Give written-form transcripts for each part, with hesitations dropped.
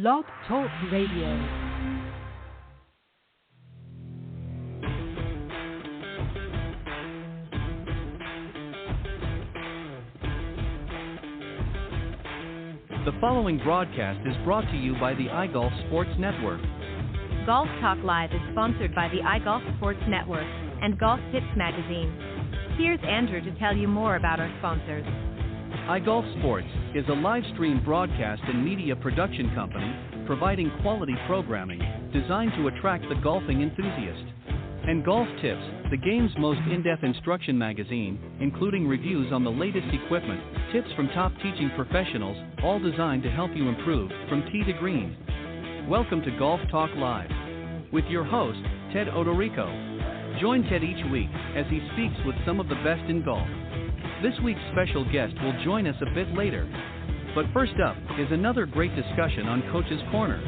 Blog Talk Radio. The following broadcast is brought to you by the iGolf Sports Network. Golf Talk Live is sponsored by the iGolf Sports Network and Golf Tips Magazine. Here's Andrew to tell you more about our sponsors. iGolf Sports is a live stream broadcast and media production company providing quality programming designed to attract the golfing enthusiast. And Golf Tips, the game's most in-depth instruction magazine, including reviews on the latest equipment, tips from top teaching professionals, all designed to help you improve from tee to green. Welcome to Golf Talk Live with your host, Ted Odorico. Join Ted each week as he speaks with some of the best in golf. This week's special guest will join us a bit later. But first up is another great discussion on Coach's Corner.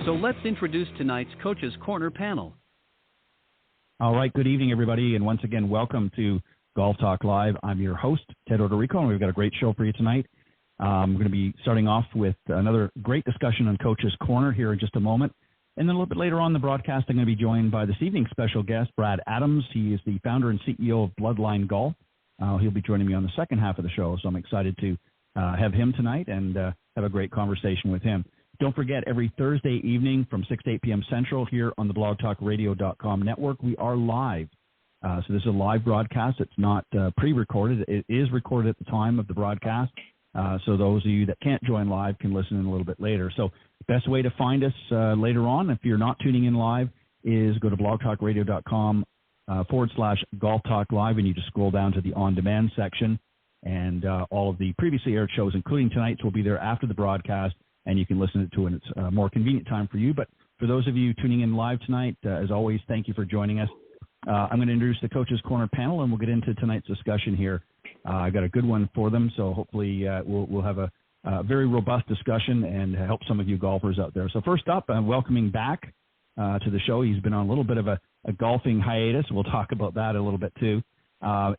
So let's introduce tonight's Coach's Corner panel. All right, good evening, everybody, and once again, welcome to Golf Talk Live. I'm your host, Ted Odorico, and we've got a great show for you tonight. We're going to be starting off with another great discussion on Coach's Corner here in just a moment. And then a little bit later on in the broadcast, I'm going to be joined by this evening's special guest, Brad Adams. He is the founder and CEO of Bloodline Golf. He'll be joining me on the second half of the show, so I'm excited to have him tonight and have a great conversation with him. Don't forget, every Thursday evening from 6 to 8 p.m. Central here on the blogtalkradio.com network, we are live. So this is a live broadcast. It's not pre-recorded. It is recorded at the time of the broadcast. So those of you that can't join live can listen in a little bit later. So best way to find us later on, if you're not tuning in live, is go to blogtalkradio.com /Golf Talk Live, and you just scroll down to the on-demand section. And all of the previously aired shows, including tonight's, will be there after the broadcast, and you can listen to it when it's a more convenient time for you. But for those of you tuning in live tonight, as always, thank you for joining us. I'm going to introduce the Coach's Corner panel, and we'll get into tonight's discussion here. I got a good one for them, so hopefully we'll have a very robust discussion and help some of you golfers out there. So first up, I'm welcoming back to the show. He's been on a little bit of a golfing hiatus. We'll talk about that a little bit too.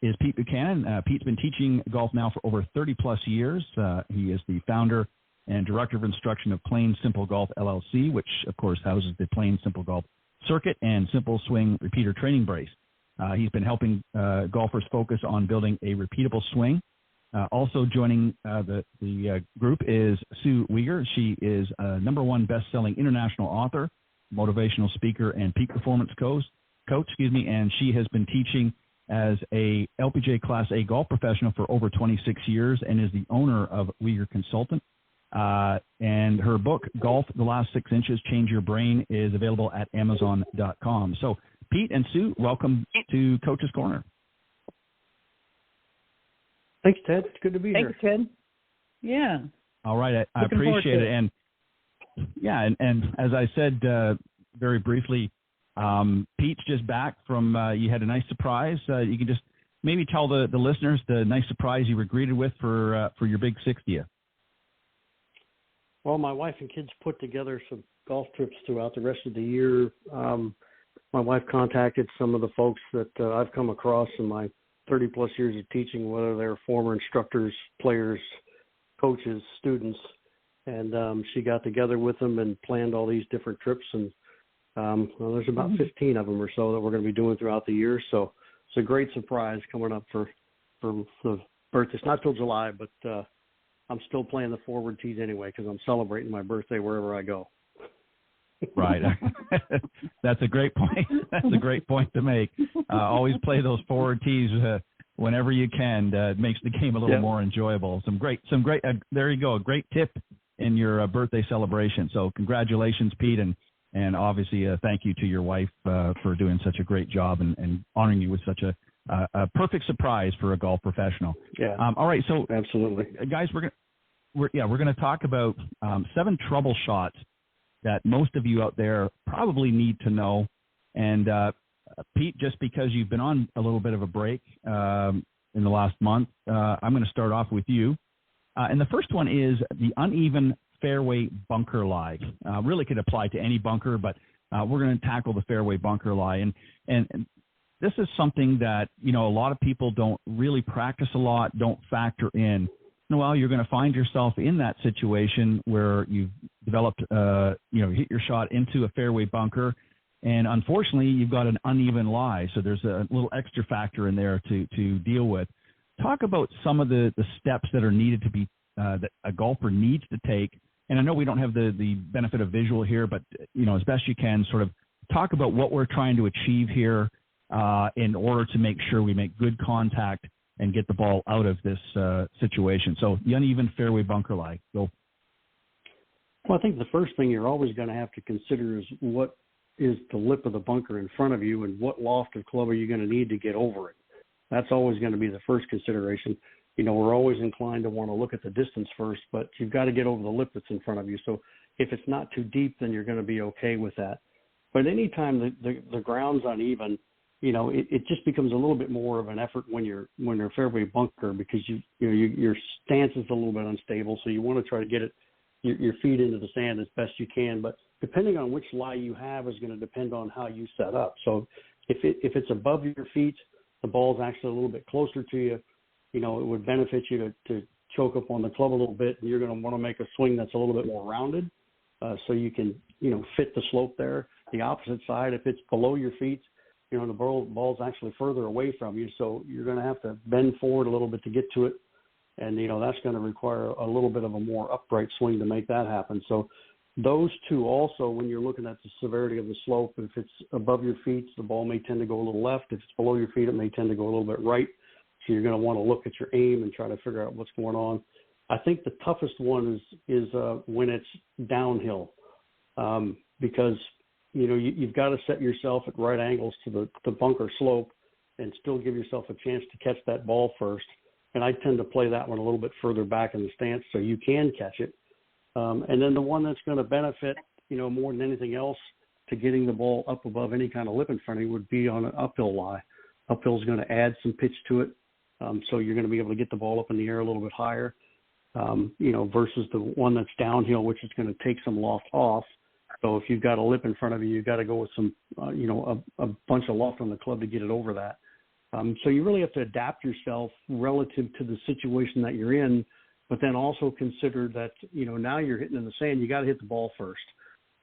Is Pete Buchanan. Pete's been teaching golf now for over 30-plus years. He is the founder and director of instruction of Plain Simple Golf LLC, which, of course, houses the Plain Simple Golf Circuit and Simple Swing Repeater Training Brace. He's been helping golfers focus on building a repeatable swing. Also joining the group is Sue Weger. She is a #1 best-selling international author, motivational speaker, and peak performance coach, and she has been teaching as a LPGA Class A golf professional for over 26 years and is the owner of Weger Consultant. And her book, Golf, The Last 6 Inches, Change Your Brain, is available at Amazon.com. So, Pete and Sue, welcome to Coach's Corner. Thanks, Ted. It's good to be here. Thanks, Ted. Yeah. All right. I appreciate it. And yeah, and as I said very briefly, Pete's just back from, you had a nice surprise. You can just maybe tell the listeners the nice surprise you were greeted with for your big 60th. Well, my wife and kids put together some golf trips throughout the rest of the year. My wife contacted some of the folks that I've come across in my 30-plus years of teaching, whether they're former instructors, players, coaches, students, and she got together with them and planned all these different trips. And well, there's about 15 of them or so that we're going to be doing throughout the year. So it's a great surprise coming up for the birthday. It's not till July, but I'm still playing the forward tees anyway because I'm celebrating my birthday wherever I go. Right. That's a great point. That's a great point to make. Always play those forward tees whenever you can. It makes the game a little more enjoyable. Some great. There you go. A great tip in your birthday celebration. So congratulations, Pete, and obviously thank you to your wife for doing such a great job and honoring you with such a perfect surprise for a golf professional. Yeah. All right. So absolutely, guys, we're going to talk about 7 trouble shots that most of you out there probably need to know. And Pete, just because you've been on a little bit of a break in the last month, I'm going to start off with you. And the first one is the uneven fairway bunker lie. Really could apply to any bunker, but we're going to tackle the fairway bunker lie. And this is something that, a lot of people don't really practice a lot, don't factor in. in a while, you're going to find yourself in that situation where you've developed, hit your shot into a fairway bunker, and unfortunately, you've got an uneven lie. So there's a little extra factor in there to deal with. Talk about some of the steps that are needed to be that a golfer needs to take. And I know we don't have the benefit of visual here, but as best you can, sort of talk about what we're trying to achieve here in order to make sure we make good contact and get the ball out of this situation. So the uneven fairway bunker lie. Go. Well, I think the first thing you're always going to have to consider is what is the lip of the bunker in front of you and what loft of club are you going to need to get over it. That's always going to be the first consideration. We're always inclined to want to look at the distance first, but you've got to get over the lip that's in front of you. So if it's not too deep, then you're going to be okay with that. But anytime the ground's uneven, it just becomes a little bit more of an effort when you're fairway bunker, because your stance is a little bit unstable. So you want to try to get your feet into the sand as best you can. But depending on which lie you have is going to depend on how you set up. So if it's above your feet, the ball's actually a little bit closer to you. It would benefit you to choke up on the club a little bit, and you're going to want to make a swing that's a little bit more rounded, so you can fit the slope there. The opposite side, if it's below your feet, the ball's actually further away from you, so you're going to have to bend forward a little bit to get to it, and that's going to require a little bit of a more upright swing to make that happen. So those two also, when you're looking at the severity of the slope, if it's above your feet, the ball may tend to go a little left. If it's below your feet, it may tend to go a little bit right. So you're going to want to look at your aim and try to figure out what's going on. I think the toughest one is when it's downhill, because you've got to set yourself at right angles to the bunker slope and still give yourself a chance to catch that ball first. And I tend to play that one a little bit further back in the stance so you can catch it. And then the one that's going to benefit, more than anything else to getting the ball up above any kind of lip in front of you would be on an uphill lie. Uphill is going to add some pitch to it. So you're going to be able to get the ball up in the air a little bit higher, versus the one that's downhill, which is going to take some loft off. So if you've got a lip in front of you, you've got to go with some, a bunch of loft on the club to get it over that. So you really have to adapt yourself relative to the situation that you're in, but then also consider that, now you're hitting in the sand, you got to hit the ball first.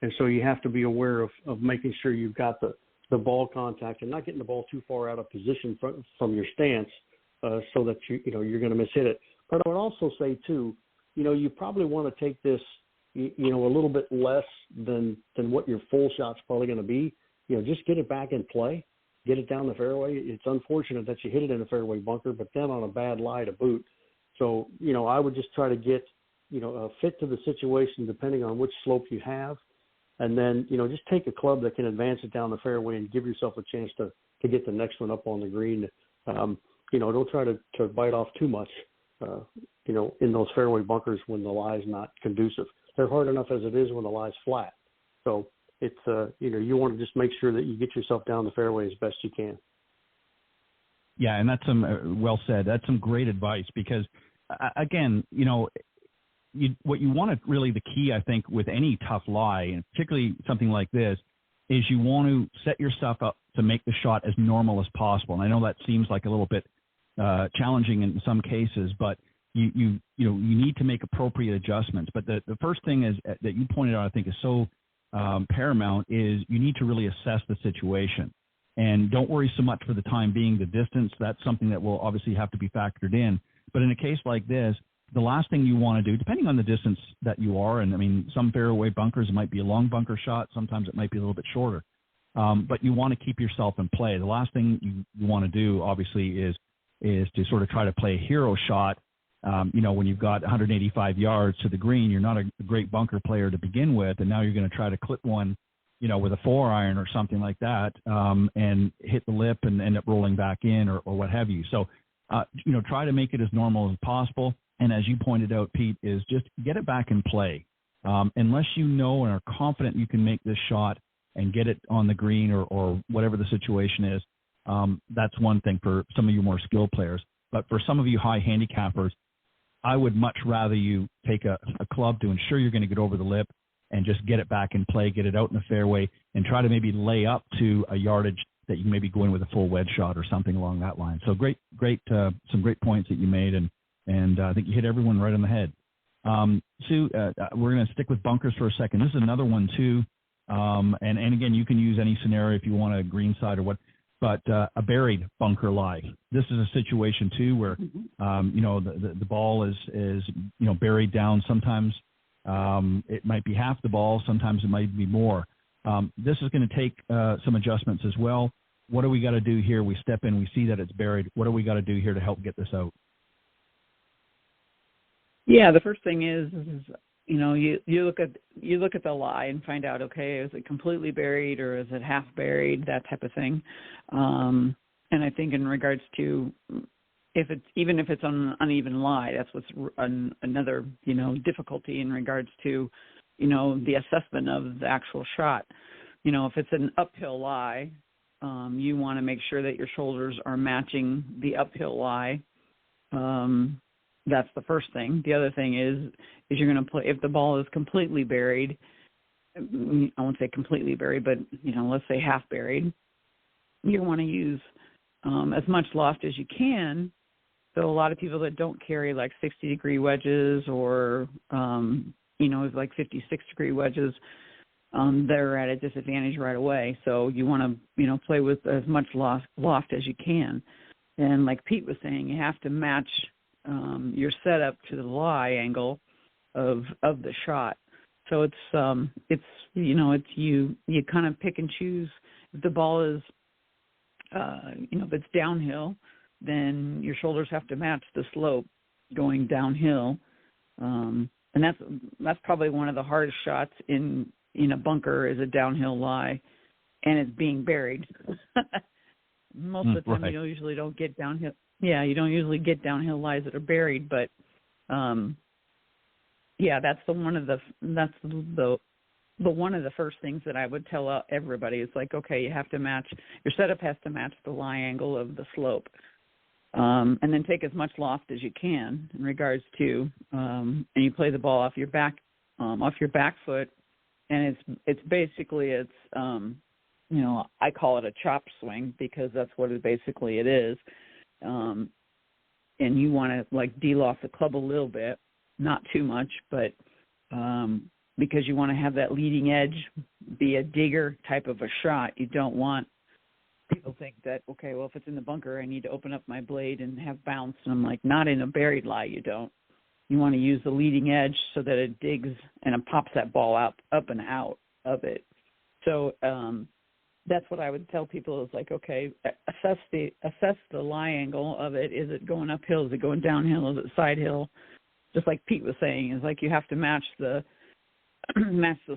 And so you have to be aware of making sure you've got the ball contact and not getting the ball too far out of position from your stance, so that you're going to mishit it. But I would also say too, you probably want to take this, a little bit less than what your full shot's probably going to be. Just get it back in play, get it down the fairway. It's unfortunate that you hit it in a fairway bunker, but then on a bad lie to boot. So, I would just try to get, a fit to the situation depending on which slope you have. And then, just take a club that can advance it down the fairway and give yourself a chance to get the next one up on the green. Don't try to bite off too much, in those fairway bunkers when the lie's not conducive. They're hard enough as it is when the lie's flat. So it's, you want to just make sure that you get yourself down the fairway as best you can. Yeah, and that's well said. That's some great advice because, again, what you want to really, the key, I think, with any tough lie, and particularly something like this, is you want to set yourself up to make the shot as normal as possible. And I know that seems like a little bit challenging in some cases, but you need to make appropriate adjustments. But the first thing is that you pointed out, I think, is so paramount, is you need to really assess the situation. And don't worry so much for the time being, the distance. That's something that will obviously have to be factored in. But in a case like this, the last thing you want to do, depending on the distance that you are, and I mean, some fairway bunkers, it might be a long bunker shot. Sometimes it might be a little bit shorter. But you want to keep yourself in play. The last thing you want to do, obviously, is to sort of try to play a hero shot. When you've got 185 yards to the green, you're not a great bunker player to begin with, and now you're going to try to clip one, with a 4-iron or something like that, and hit the lip and end up rolling back in or what have you. So, try to make it as normal as possible. And as you pointed out, Pete, is just get it back in play. Unless you know and are confident you can make this shot and get it on the green or whatever the situation is, that's one thing for some of you more skilled players. But for some of you high handicappers, I would much rather you take a club to ensure you're going to get over the lip and just get it back in play, get it out in the fairway, and try to maybe lay up to a yardage that you can maybe go in with a full wedge shot or something along that line. So great, some great points that you made, and And I think you hit everyone right on the head. Sue, we're going to stick with bunkers for a second. This is another one, too. And again, you can use any scenario if you want a green side or what. But a buried bunker lie. This is a situation, too, where, the ball is buried down. Sometimes it might be half the ball. Sometimes it might be more. This is going to take some adjustments as well. What do we got to do here? We step in, we see that it's buried. What do we got to do here to help get this out? Yeah, the first thing is you look at the lie and find out, okay, is it completely buried or is it half buried, that type of thing. And I think in regards to if it's on an uneven lie, that's what's another difficulty in regards to the assessment of the actual shot. If it's an uphill lie, you want to make sure that your shoulders are matching the uphill lie. That's the first thing. The other thing is you're going to play, if the ball is completely buried, I won't say completely buried, but, let's say half buried, you want to use as much loft as you can. So a lot of people that don't carry like 60-degree wedges or, like 56-degree wedges, they're at a disadvantage right away. So you want to, play with as much loft as you can. And like Pete was saying, you have to match your setup to the lie angle of the shot. So it's you kind of pick and choose. If the ball is if it's downhill, then your shoulders have to match the slope going downhill. And that's probably one of the hardest shots in a bunker is a downhill lie, and it's being buried. Most of the time, you usually don't get downhill. Yeah, you don't usually get downhill lies that are buried, but that's one of the one of the first things that I would tell everybody. It's like, okay, you have to match your setup has to match the lie angle of the slope, and then take as much loft as you can in regards to, and you play the ball off your back foot, and it's basically I call it a chop swing because that's what it basically is. And you want to like deal off the club a little bit, not too much, but because you want to have that leading edge be a digger type of a shot. You don't want people think that, okay, well, if it's in the bunker, I need to open up my blade and have bounce. And I'm like, not in a buried lie, you don't. You want to use the leading edge so that it digs and it pops that ball up and out of it. So that's what I would tell people is like, okay, assess the lie angle of it. Is it going uphill? Is it going downhill? Is it side hill? Just like Pete was saying, is like you have to match the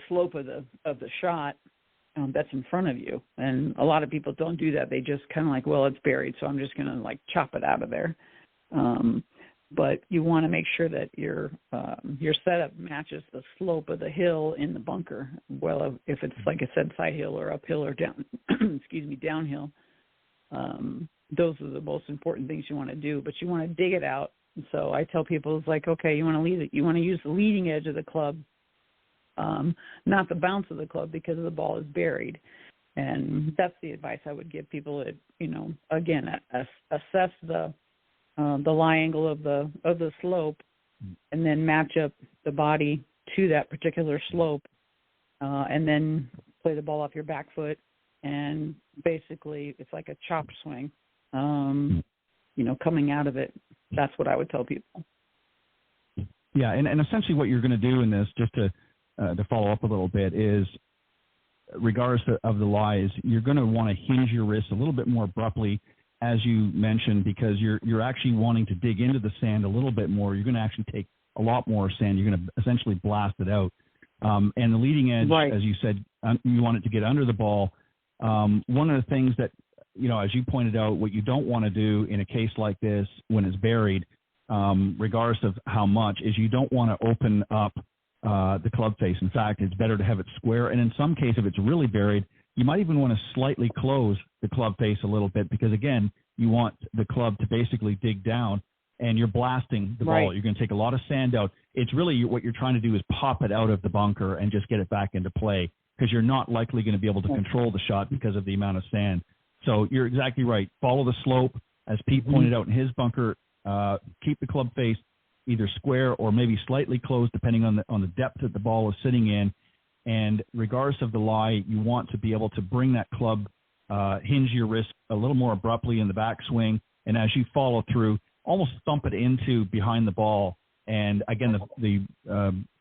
slope of the shot that's in front of you. And a lot of people don't do that. They just kind of like, well, it's buried, so I'm just going to like chop it out of there. But you want to make sure that your setup matches the slope of the hill in the bunker. Well, if it's like I said, side hill or uphill or down, downhill. Those are the most important things you want to do. But you want to dig it out. So I tell people it's like, okay, you want to leave it. You want to use the leading edge of the club, not the bounce of the club because the ball is buried. And that's the advice I would give people. Again, assess the lie angle of the slope, and then match up the body to that particular slope, and then play the ball off your back foot. And basically, it's like a chop swing, coming out of it. That's what I would tell people. Yeah, and essentially what you're going to do in this, just to follow up a little bit, is regardless of the lies, you're going to want to hinge your wrist a little bit more abruptly, as you mentioned, because you're actually wanting to dig into the sand a little bit more. You're going to actually take a lot more sand. You're going to essentially blast it out. And the leading edge, as you said, you want it to get under the ball. One of the things that, as you pointed out, what you don't want to do in a case like this when it's buried, regardless of how much, is you don't want to open up the club face. In fact, it's better to have it square. And in some case, if it's really buried, you might even want to slightly close the club face a little bit because, again, you want the club to basically dig down and you're blasting the ball. You're going to take a lot of sand out. It's really what you're trying to do is pop it out of the bunker and just get it back into play because you're not likely going to be able to control the shot because of the amount of sand. So you're exactly right. Follow the slope. As Pete pointed out in his bunker, keep the club face either square or maybe slightly closed, depending on the depth that the ball is sitting in. And regardless of the lie, you want to be able to bring that club, hinge your wrist a little more abruptly in the backswing, and as you follow through, almost thump it into behind the ball. And again, the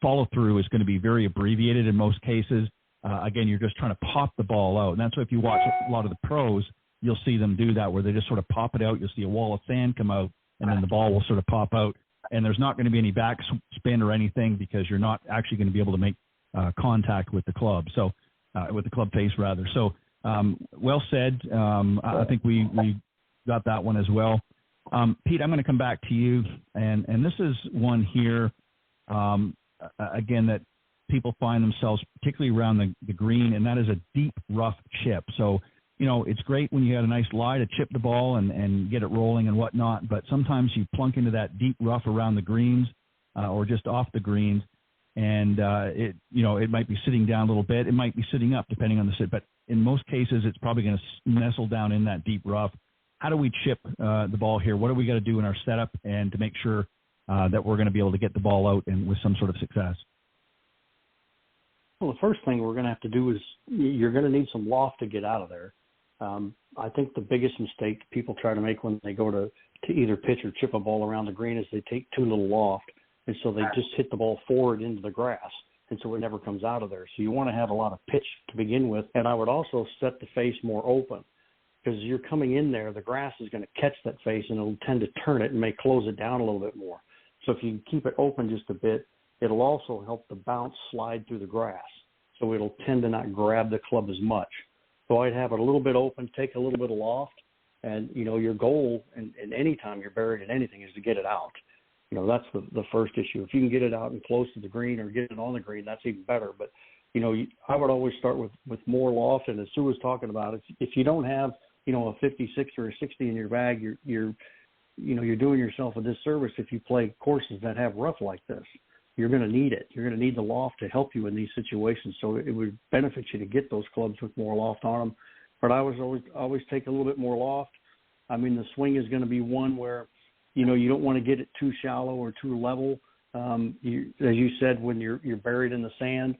follow through is going to be very abbreviated in most cases. Again, you're just trying to pop the ball out, and that's why if you watch a lot of the pros, you'll see them do that, where they just sort of pop it out. You'll see a wall of sand come out, and then the ball will sort of pop out. And there's not going to be any back spin or anything, because you're not actually going to be able to make contact with the club. So, with the club face rather. So, well said. I think we got that one as well. Pete, I'm going to come back to you, and this is one here, again, that people find themselves particularly around the green, and that is a deep, rough chip. So, it's great when you had a nice lie to chip the ball and get it rolling and whatnot, but sometimes you plunk into that deep rough around the greens or just off the greens, and it might be sitting down a little bit. It might be sitting up depending on the sit, but in most cases it's probably going to nestle down in that deep rough. How do we chip the ball here? What do we got to do in our setup and to make sure that we're going to be able to get the ball out and with some sort of success? Well, the first thing we're going to have to do is you're going to need some loft to get out of there. I think the biggest mistake people try to make when they go to either pitch or chip a ball around the green is they take too little loft, and so they just hit the ball forward into the grass, and so it never comes out of there. So you want to have a lot of pitch to begin with, and I would also set the face more open, because you're coming in there, the grass is going to catch that face, and it'll tend to turn it and may close it down a little bit more. So if you keep it open just a bit, it'll also help the bounce slide through the grass, so it'll tend to not grab the club as much. So I'd have it a little bit open, take a little bit of loft, and, your goal in any time you're buried in anything is to get it out. That's the first issue. If you can get it out and close to the green or get it on the green, that's even better. But, I would always start with more loft, and as Sue was talking about, if you don't have, a 56 or a 60 in your bag, you're doing yourself a disservice if you play courses that have rough like this. You're going to need it. You're going to need the loft to help you in these situations. So it would benefit you to get those clubs with more loft on them. But I was always take a little bit more loft. I mean, the swing is going to be one where, you don't want to get it too shallow or too level. As you said, when you're buried in the sand,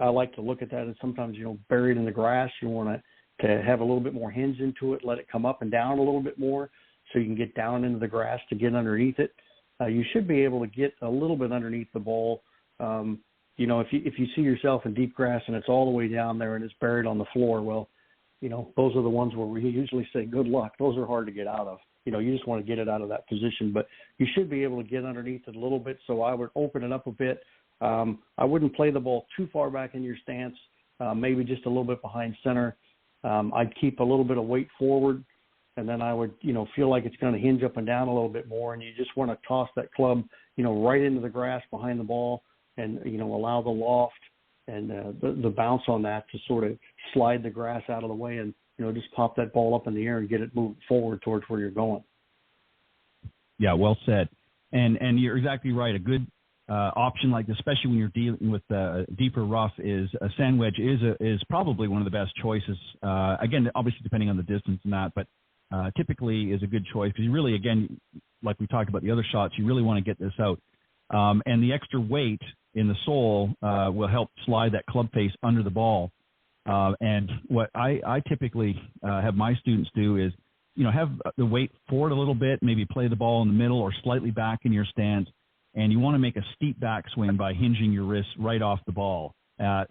I like to look at that. And sometimes, buried in the grass, you want to have a little bit more hinge into it, let it come up and down a little bit more so you can get down into the grass to get underneath it. You should be able to get a little bit underneath the ball. If you see yourself in deep grass and it's all the way down there and it's buried on the floor, well, those are the ones where we usually say good luck. Those are hard to get out of. You just want to get it out of that position, but you should be able to get underneath it a little bit. So I would open it up a bit. I wouldn't play the ball too far back in your stance, maybe just a little bit behind center. I'd keep a little bit of weight forward. And then I would, feel like it's going to hinge up and down a little bit more. And you just want to toss that club, right into the grass behind the ball and, allow the loft and the bounce on that to sort of slide the grass out of the way and, just pop that ball up in the air and get it moving forward towards where you're going. Yeah, well said. And you're exactly right. A good option like this, especially when you're dealing with deeper rough, is a sand wedge is probably one of the best choices. Again, obviously depending on the distance and that, but typically is a good choice because you really, again, like we talked about the other shots, you really want to get this out. And the extra weight in the sole will help slide that club face under the ball. And what I typically have my students do is, have the weight forward a little bit, maybe play the ball in the middle or slightly back in your stance. And you want to make a steep backswing by hinging your wrist right off the ball.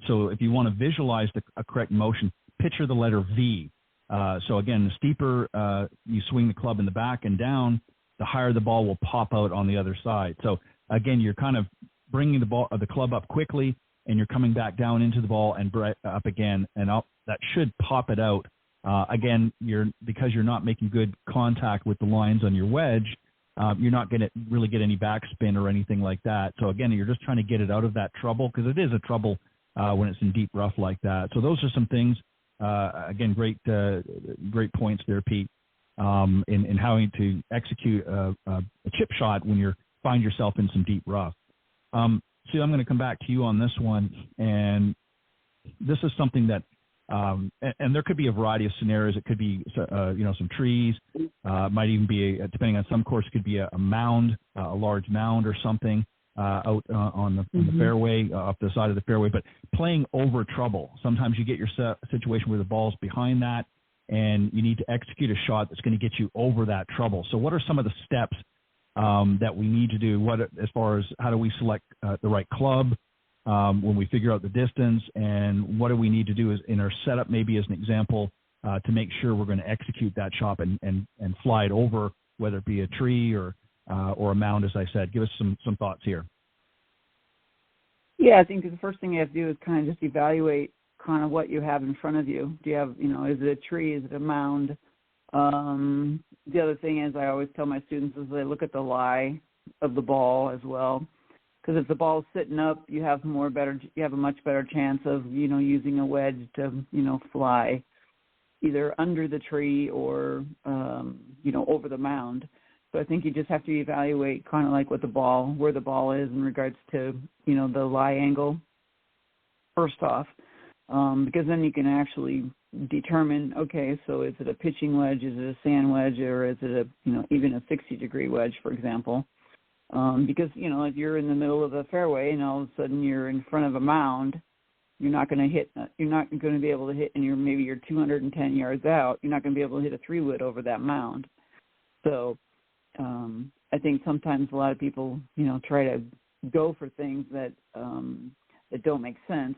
So if you want to visualize a correct motion, picture the letter V. So again, the steeper you swing the club in the back and down, the higher the ball will pop out on the other side. So again, you're kind of bringing the club up quickly, and you're coming back down into the ball and up again and up. That should pop it out. Again, because you're not making good contact with the lines on your wedge, you're not going to really get any backspin or anything like that. So again, you're just trying to get it out of that trouble because it is a trouble when it's in deep rough like that. So those are some things. Again, great points there, Pete, in how to execute a chip shot when you find yourself in some deep rough. Sue, I'm going to come back to you on this one, and this is something that And there could be a variety of scenarios. It could be, some trees. Might even be, depending on some course, it could be a mound, a large mound or something out on the fairway, off the side of the fairway. But playing over trouble. Sometimes you get your situation where the ball's behind that, and you need to execute a shot that's going to get you over that trouble. So what are some of the steps that we need to do? As far as how do we select the right club? When we figure out the distance, and what do we need to do is in our setup, maybe as an example, to make sure we're going to execute that shot and fly it over, whether it be a tree or a mound, as I said. Give us some thoughts here. Yeah, I think the first thing you have to do is kind of just evaluate kind of what you have in front of you. Do you have, is it a tree? Is it a mound? The other thing is I always tell my students is they look at the lie of the ball as well. Because if the ball's sitting up, you have a much better chance of, using a wedge to, fly either under the tree or, over the mound. So I think you just have to evaluate kind of like where the ball is in regards to, the lie angle first off, because then you can actually determine, okay, so is it a pitching wedge, is it a sand wedge, or is it even a 60-degree wedge, for example. Because, if you're in the middle of the fairway and all of a sudden you're in front of a mound, you're not going to be able to hit, and you're 210 yards out, you're not going to be able to hit a 3-wood over that mound. So I think sometimes a lot of people, try to go for things that don't make sense.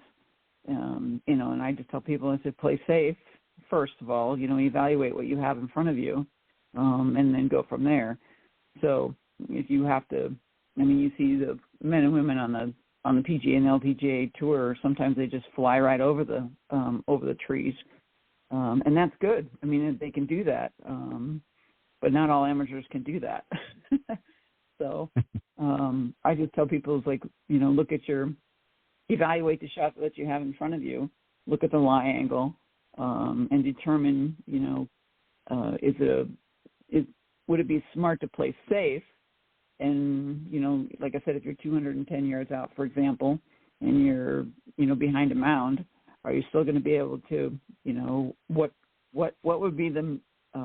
And I just tell people, I said, play safe, first of all, evaluate what you have in front of you, and then go from there. So if you have to, you see the men and women on the PGA and LPGA tour, sometimes they just fly right over the trees, and that's good. They can do that, but not all amateurs can do that. So I just tell people, it's like, evaluate the shot that you have in front of you, look at the lie angle, and determine, would it be smart to play safe? And, like I said, if you're 210 yards out, for example, and you're, behind a mound, are you still going to be able to, what would be the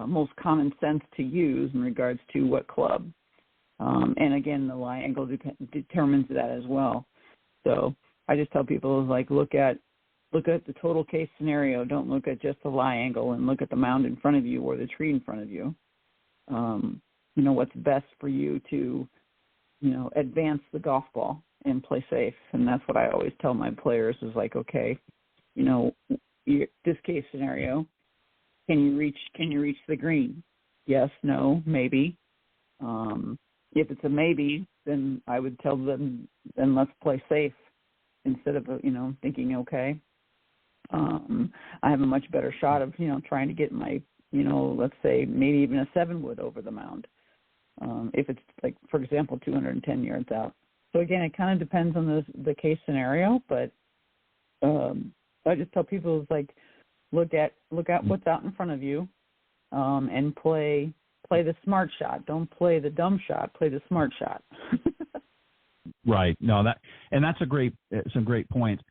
most common sense to use in regards to what club? And again, the lie angle determines that as well. So I just tell people, like, look at the total case scenario. Don't look at just the lie angle, and look at the mound in front of you or the tree in front of you. What's best for you to, advance the golf ball and play safe. And that's what I always tell my players is like, okay, this case scenario, can you reach the green? Yes, no, maybe. If it's a maybe, then I would tell them, then let's play safe instead of, thinking, okay, I have a much better shot of, trying to get my, let's say maybe even a 7-wood over the mound. If it's, like, for example, 210 yards out. So again, it kind of depends on the case scenario, but I just tell people, it's like, look at what's out in front of you, and play the smart shot. Don't play the dumb shot. Play the smart shot. Right. No, that's some great points.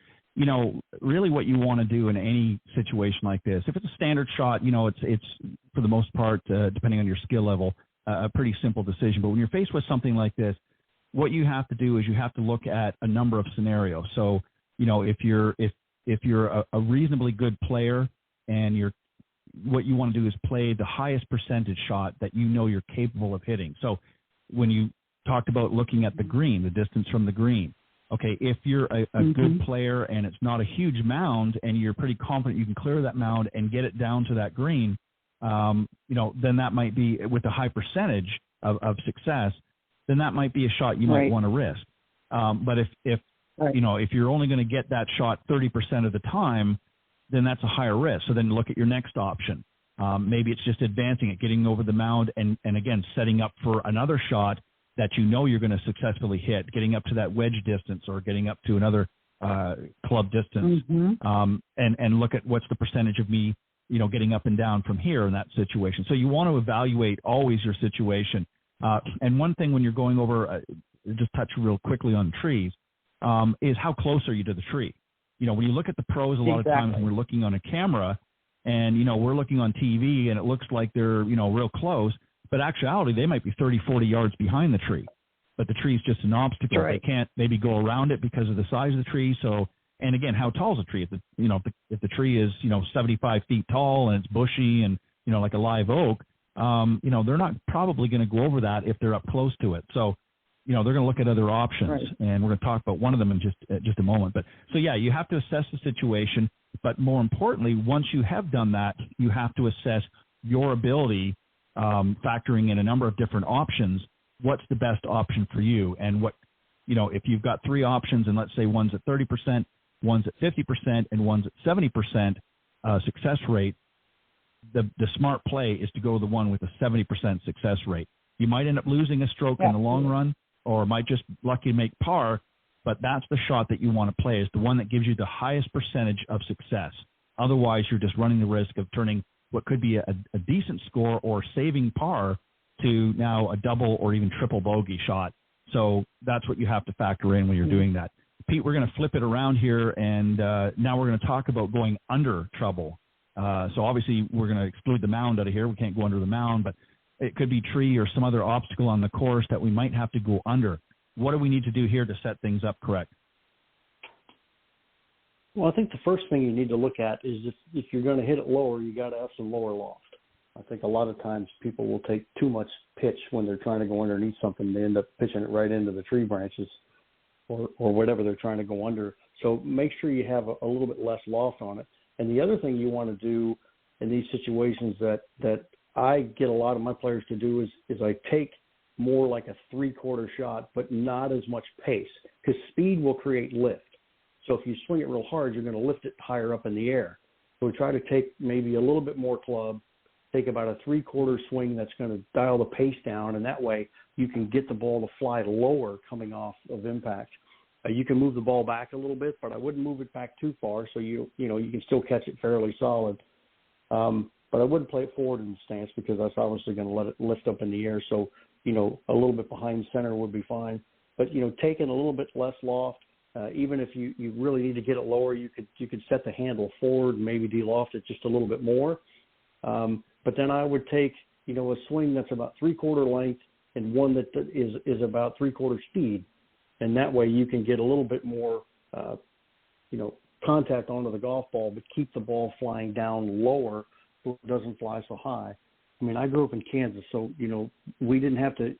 Really what you want to do in any situation like this, if it's a standard shot, it's for the most part, depending on your skill level, a pretty simple decision. But when you're faced with something like this, what you have to do is you have to look at a number of scenarios. So, if you're a reasonably good player, and what you want to do is play the highest percentage shot that you're capable of hitting. So when you talked about looking at the green, the distance from the green, okay, if you're a good player and it's not a huge mound and you're pretty confident you can clear that mound and get it down to that green, then that might be, with a high percentage of success, then that might be a shot you might want to risk. But if you're only going to get that shot 30% of the time, then that's a higher risk. So then look at your next option. Maybe it's just advancing it, getting over the mound, and again, setting up for another shot that you're going to successfully hit, getting up to that wedge distance or getting up to another club distance, and look at what's the percentage of me, getting up and down from here in that situation. So you want to evaluate always your situation. And one thing when you're going over, just touch real quickly on trees, is how close are you to the tree? when you look at the pros, a lot of times when we're looking on a camera and, we're looking on TV and it looks like they're, real close, but actuality, they might be 30, 40 yards behind the tree. But the tree is just an obstacle. Right. They can't maybe go around it because of the size of the tree. So, and again, how tall is the tree? If the tree is, 75 feet tall and it's bushy and, like a live oak, they're not probably going to go over that if they're up close to it. So, they're going to look at other options, right. And we're going to talk about one of them in just a moment. But so, yeah, you have to assess the situation. But more importantly, once you have done that, you have to assess your ability, factoring in a number of different options. What's the best option for you? And what, if you've got three options and let's say one's at 30%, one's at 50%, and one's at 70% success rate, the smart play is to go the one with a 70% success rate. You might end up losing a stroke in the long run, or might just lucky to make par, but that's the shot that you want to play, is the one that gives you the highest percentage of success. Otherwise, you're just running the risk of turning what could be a decent score or saving par to now a double or even triple bogey shot. So that's what you have to factor in when you're doing that. Pete, we're going to flip it around here, and now we're going to talk about going under trouble. So obviously we're going to exclude the mound out of here. We can't go under the mound, but it could be tree or some other obstacle on the course that we might have to go under. What do we need to do here to set things up correct? Well, I think the first thing you need to look at is if you're going to hit it lower, you got to have some lower loft. I think a lot of times people will take too much pitch when they're trying to go underneath something. They end up pitching it right into the tree branches or whatever they're trying to go under. So make sure you have a little bit less loft on it. And the other thing you want to do in these situations that I get a lot of my players to do is I take more like a three-quarter shot, but not as much pace, because speed will create lift. So if you swing it real hard, you're going to lift it higher up in the air. So we try to take maybe a little bit more club, take about a three-quarter swing that's going to dial the pace down, and that way you can get the ball to fly lower coming off of impact. You can move the ball back a little bit, but I wouldn't move it back too far, so you can still catch it fairly solid. But I wouldn't play it forward in the stance because that's obviously going to let it lift up in the air. So, a little bit behind center would be fine. But, taking a little bit less loft, even if you really need to get it lower, you could set the handle forward and maybe de-loft it just a little bit more. But then I would take, a swing that's about three-quarter length and one that is about three-quarter speed. And that way you can get a little bit more, contact onto the golf ball, but keep the ball flying down lower so it doesn't fly so high. I mean, I grew up in Kansas, so, we didn't have to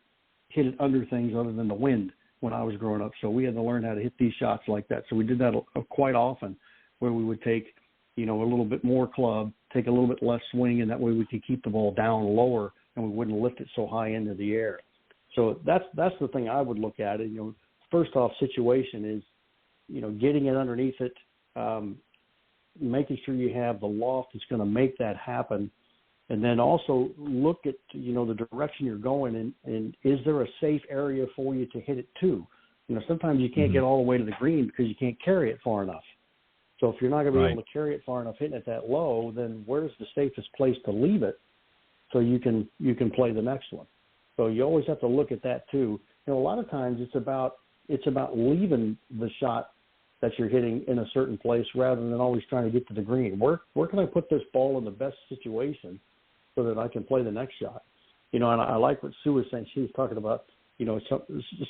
hit it under things other than the wind when I was growing up. So we had to learn how to hit these shots like that. So we did that quite often, where we would take, a little bit more club, take a little bit less swing, and that way we could keep the ball down lower and we wouldn't lift it so high into the air. So that's the thing I would look at. First off, situation is, getting it underneath it, making sure you have the loft that's going to make that happen. And then also look at, the direction you're going and is there a safe area for you to hit it to? Sometimes you can't get all the way to the green because you can't carry it far enough. So if you're not going to be able to carry it far enough hitting it that low, then where's the safest place to leave it so you can play the next one? So you always have to look at that too. A lot of times it's about leaving the shot that you're hitting in a certain place rather than always trying to get to the green. Where can I put this ball in the best situation so that I can play the next shot? And I like what Sue was saying. She was talking about,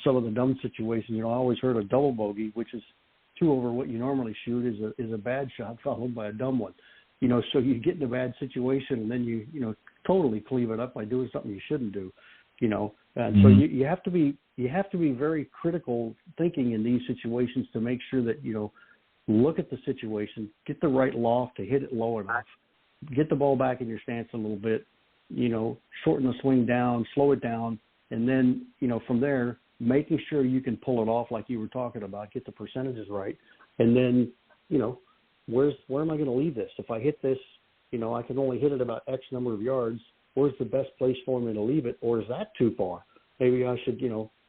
some of the dumb situations. I always heard a double bogey, which is 2 over what you normally shoot, is a bad shot followed by a dumb one. So you get in a bad situation and then you totally cleave it up by doing something you shouldn't do. And so you have to be very critical thinking in these situations to make sure that, look at the situation, get the right loft to hit it low enough, get the ball back in your stance a little bit, shorten the swing down, slow it down, and then, from there, making sure you can pull it off like you were talking about, get the percentages right, and then, where am I going to leave this? If I hit this, I can only hit it about X number of yards. Where's the best place for me to leave it, or is that too far? Maybe I should,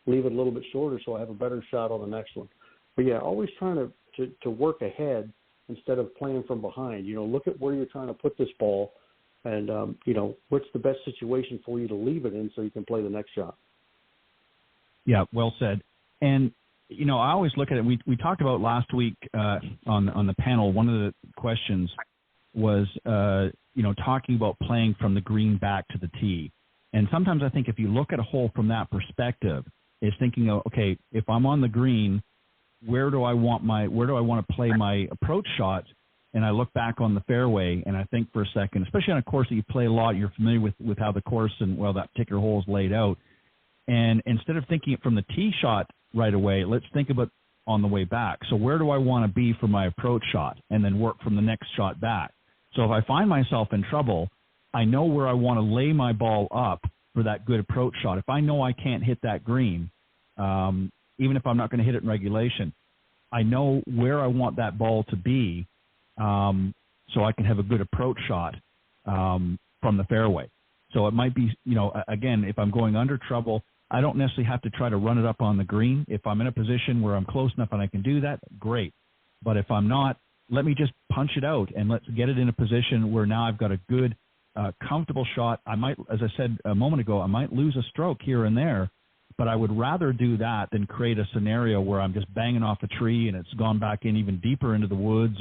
leave it a little bit shorter so I have a better shot on the next one. But, yeah, always trying to work ahead instead of playing from behind. Look at where you're trying to put this ball and, what's the best situation for you to leave it in so you can play the next shot. Yeah, well said. And I always look at it. We talked about last week on the panel. One of the questions was, talking about playing from the green back to the tee. And sometimes I think if you look at a hole from that perspective, is thinking of, okay, if I'm on the green, where do I want to play my approach shot? And I look back on the fairway and I think for a second, especially on a course that you play a lot, you're familiar with how the course and that particular hole is laid out. And instead of thinking it from the tee shot right away, let's think about on the way back. So where do I want to be for my approach shot, and then work from the next shot back? So if I find myself in trouble, I know where I want to lay my ball up for that good approach shot. If I know I can't hit that green, even if I'm not going to hit it in regulation, I know where I want that ball to be, so I can have a good approach shot from the fairway. So it might be, again, if I'm going under trouble, I don't necessarily have to try to run it up on the green. If I'm in a position where I'm close enough and I can do that, great. But if I'm not, let me just punch it out and let's get it in a position where now I've got a good, comfortable shot. I might, as I said a moment ago, I might lose a stroke here and there, but I would rather do that than create a scenario where I'm just banging off a tree and it's gone back in even deeper into the woods,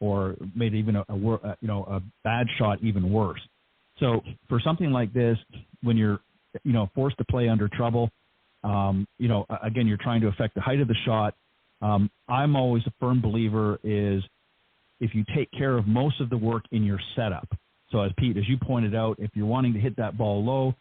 or made even a bad shot even worse. So for something like this, when you're forced to play under trouble, again, you're trying to affect the height of the shot. I'm always a firm believer is if you take care of most of the work in your setup. So as Pete, as you pointed out, if you're wanting to hit that ball low,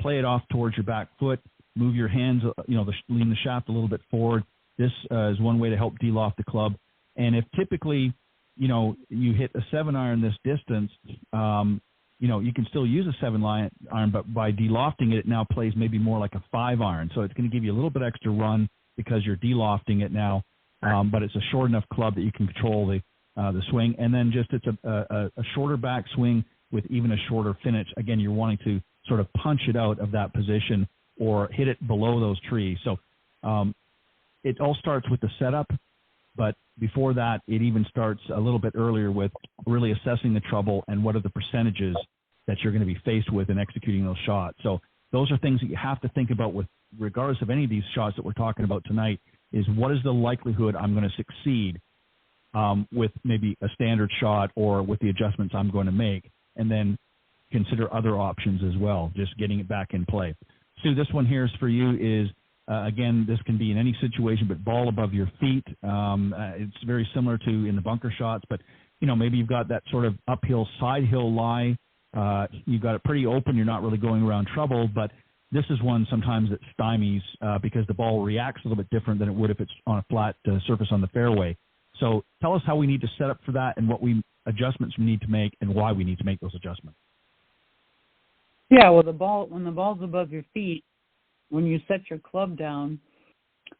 play it off towards your back foot, move your hands, lean the shaft a little bit forward. This is one way to help de-loft the club. And if typically, you hit a 7-iron this distance, you can still use a 7-iron, but by de-lofting it, it now plays maybe more like a 5-iron. So it's going to give you a little bit extra run because you're de-lofting it now, but it's a short enough club that you can control the swing. And then just it's a shorter back swing with even a shorter finish. Again, you're wanting to sort of punch it out of that position or hit it below those trees. So it all starts with the setup, but before that, it even starts a little bit earlier with really assessing the trouble and what are the percentages that you're going to be faced with in executing those shots. So those are things that you have to think about with, regardless of any of these shots that we're talking about tonight, is what is the likelihood I'm going to succeed with maybe a standard shot or with the adjustments I'm going to make, and then consider other options as well, just getting it back in play. Sue, this one here is for you is, again, this can be in any situation, but ball above your feet. It's very similar to in the bunker shots, but, maybe you've got that sort of uphill, side hill lie. You've got it pretty open. You're not really going around trouble, but this is one sometimes that stymies because the ball reacts a little bit different than it would if it's on a flat surface on the fairway. So tell us how we need to set up for that and what adjustments we need to make and why we need to make those adjustments. Yeah, well, when the ball's above your feet, when you set your club down,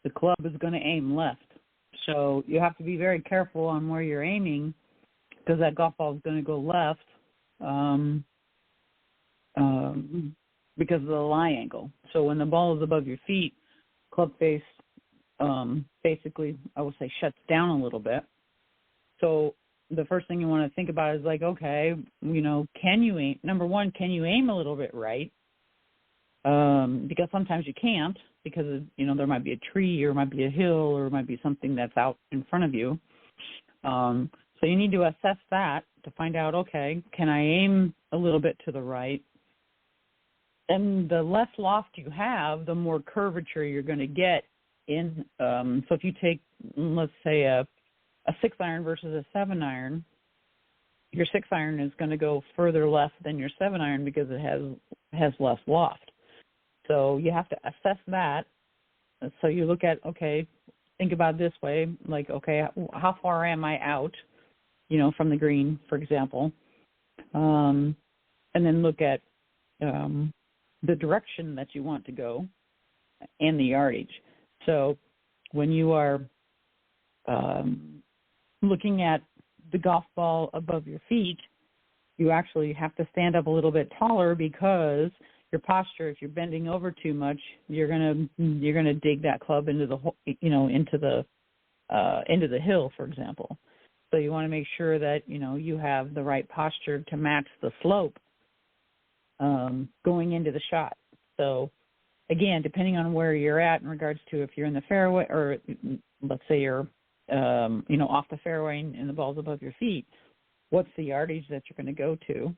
the club is going to aim left. So you have to be very careful on where you're aiming because that golf ball is going to go left because of the lie angle. So when the ball is above your feet, club face basically, I would say, shuts down a little bit. So the first thing you want to think about is like, okay, can you aim? Number one, can you aim a little bit right? Because sometimes you can't because, there might be a tree or it might be a hill or it might be something that's out in front of you. So you need to assess that to find out, okay, can I aim a little bit to the right? And the less loft you have, the more curvature you're going to get in. So if you take, let's say, a 6-iron versus a 7-iron, your 6-iron is going to go further left than your 7-iron because it has less loft. So you have to assess that. So you look at, okay, think about it this way, like, okay, how far am I out, from the green, for example, and then look at the direction that you want to go and the yardage. So when you are looking at the golf ball above your feet, you actually have to stand up a little bit taller because your posture, if you're bending over too much, you're gonna dig that club into the into the hill, for example. So you want to make sure that you have the right posture to match the slope going into the shot. So again, depending on where you're at in regards to if you're in the fairway or let's say you're, off the fairway and the ball's above your feet, what's the yardage that you're going to go to?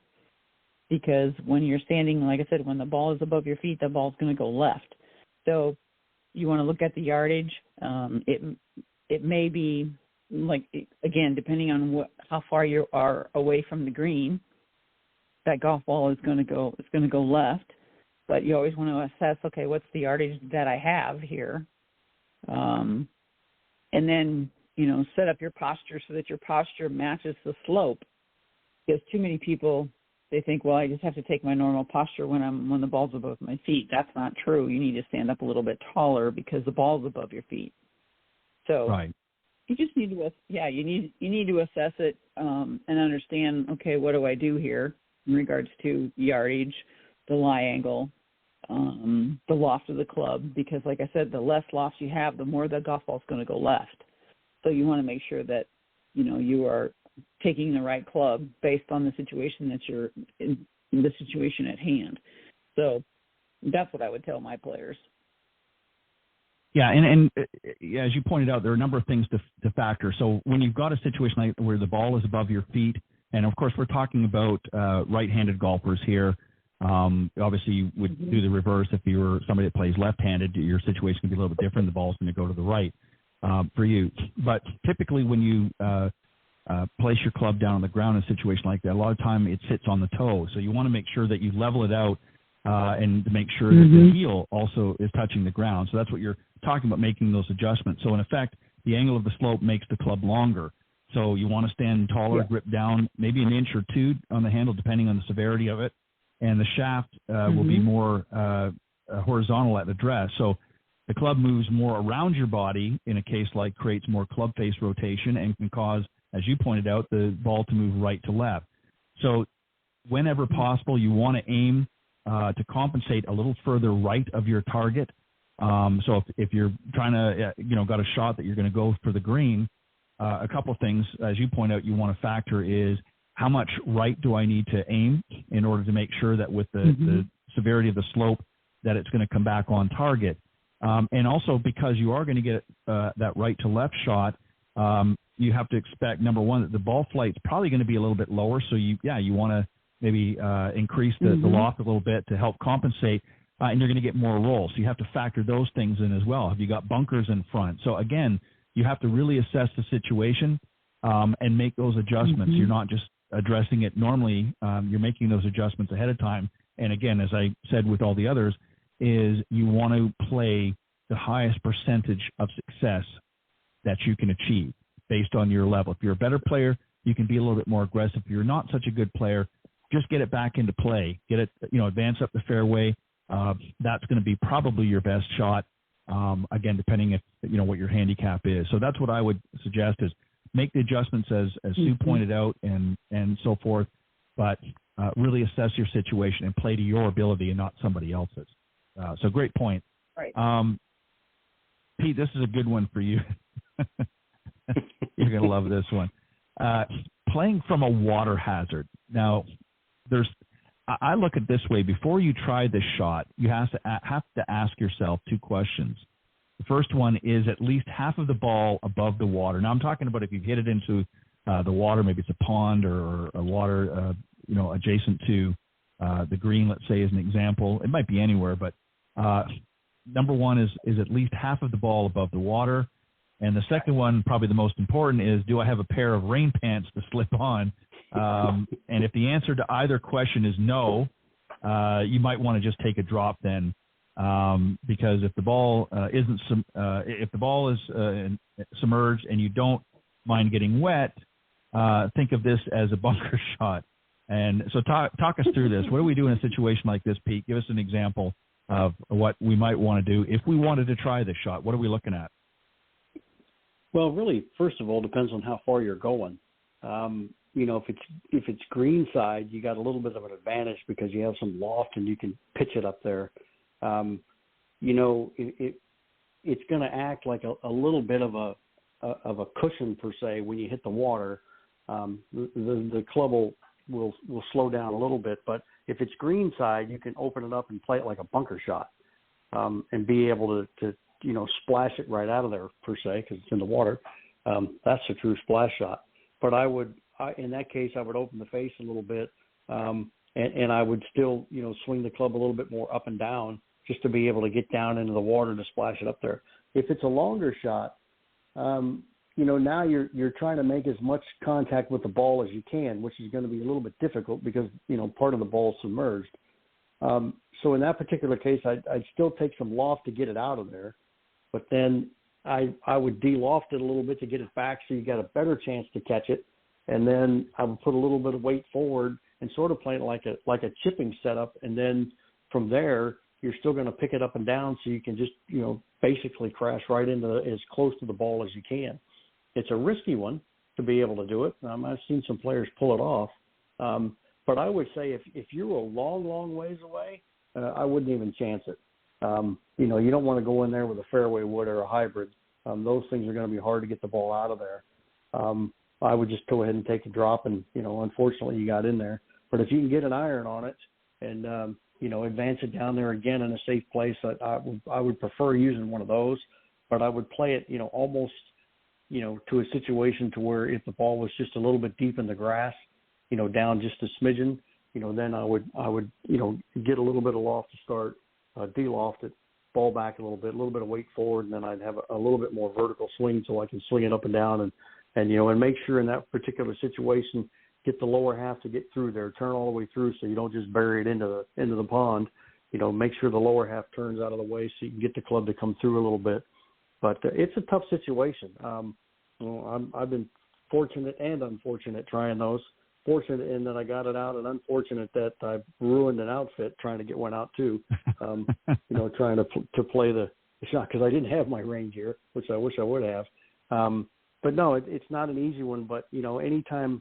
Because when you're standing, like I said, when the ball is above your feet, the ball's going to go left. So you want to look at the yardage. It may be, like, again, depending on how far you are away from the green, that golf ball is going to go left. But you always want to assess, okay, what's the yardage that I have here? And then, set up your posture so that your posture matches the slope. Because too many people, they think, well, I just have to take my normal posture when the ball's above my feet. That's not true. You need to stand up a little bit taller because the ball's above your feet. So right. You just need to, you need to assess it and understand, okay, what do I do here in regards to yardage, the lie angle, the loft of the club, because like I said, the less loft you have, the more the golf ball's going to go left. So you want to make sure that, you are taking the right club based on the situation that you're in, the situation at hand. So that's what I would tell my players. Yeah, and as you pointed out, there are a number of things to factor. So when you've got a situation like where the ball is above your feet, and of course we're talking about right-handed golfers here. Obviously, you would do the reverse if you were somebody that plays left-handed. Your situation can be a little bit different. The ball's going to go to the right for you. But typically when you place your club down on the ground in a situation like that, a lot of time it sits on the toe. So you want to make sure that you level it out and to make sure that the heel also is touching the ground. So that's what you're talking about, making those adjustments. So in effect, the angle of the slope makes the club longer. So you want to stand taller, grip down, maybe an inch or two on the handle, depending on the severity of it. And the shaft will be more horizontal at the address. So the club moves more around your body in a case like creates more club face rotation and can cause, as you pointed out, the ball to move right to left. So whenever possible, you want to aim to compensate a little further right of your target. So if you're trying to, got a shot that you're going to go for the green, a couple of things, as you point out, you want to factor is how much right do I need to aim in order to make sure that with the severity of the slope that it's going to come back on target. And also because you are going to get that right to left shot, you have to expect, number one, that the ball flight's probably going to be a little bit lower. So you want to maybe increase the loft a little bit to help compensate, and you're going to get more roll. So you have to factor those things in as well. Have you got bunkers in front? So again, you have to really assess the situation and make those adjustments. You're not just addressing it normally. You're making those adjustments ahead of time. And again, as I said with all the others, is you want to play the highest percentage of success that you can achieve based on your level. If you're a better player, you can be a little bit more aggressive. If you're not such a good player, just get it back into play. Get it, advance up the fairway. That's going to be probably your best shot. Again, depending if what your handicap is. So that's what I would suggest is make the adjustments as Sue pointed out and so forth, but really assess your situation and play to your ability and not somebody else's. So great point. Right. Pete, this is a good one for you. You're going to love this one. Playing from a water hazard. Now, I look at it this way. Before you try this shot, you have to ask yourself two questions. The first one is at least half of the ball above the water. Now, I'm talking about if you hit it into the water, maybe it's a pond or a water, adjacent to the green, let's say, as an example. It might be anywhere, but number one is at least half of the ball above the water. And the second one, probably the most important, is do I have a pair of rain pants to slip on? And if the answer to either question is no, you might want to just take a drop then, because if the ball if the ball is submerged and you don't mind getting wet, think of this as a bunker shot. And so talk us through this. What do we do in a situation like this, Pete? Give us an example of what we might want to do if we wanted to try this shot. What are we looking at? Well, really, first of all, depends on how far you're going. If it's green side, you got a little bit of an advantage because you have some loft and you can pitch it up there. It's going to act like a little bit of a cushion per se when you hit the water. The club will slow down a little bit, but if it's green side, you can open it up and play it like a bunker shot. and be able to splash it right out of there per se because it's in the water. That's a true splash shot. But in that case, I would open the face a little bit, and I would still swing the club a little bit more up and down just to be able to get down into the water to splash it up there. If it's a longer shot, now you're trying to make as much contact with the ball as you can, which is going to be a little bit difficult because, part of the ball is submerged. So in that particular case, I'd still take some loft to get it out of there, but then I would de-loft it a little bit to get it back so you got a better chance to catch it, and then I would put a little bit of weight forward and sort of play it like a chipping setup, and then from there you're still going to pick it up and down so you can just basically crash right into as close to the ball as you can. It's a risky one to be able to do it. I've seen some players pull it off. But I would say if you're a long, long ways away, I wouldn't even chance it. You don't want to go in there with a fairway wood or a hybrid. Those things are going to be hard to get the ball out of there. I would just go ahead and take a drop and, unfortunately you got in there. But if you can get an iron on it and, advance it down there again in a safe place, I would prefer using one of those. But I would play it, almost, to a situation to where if the ball was just a little bit deep in the grass, down just a smidgen, then I would, get a little bit of loft to start, de-loft it, ball back a little bit of weight forward, and then I'd have a little bit more vertical swing so I can swing it up and down and make sure in that particular situation, get the lower half to get through there, turn all the way through so you don't just bury it into the pond, make sure the lower half turns out of the way so you can get the club to come through a little bit. But it's a tough situation. I've been fortunate and unfortunate trying those. Fortunate in that I got it out, and unfortunate that I ruined an outfit trying to get one out too. Trying to play the shot because I didn't have my rain gear, which I wish I would have. But no, it's not an easy one. But anytime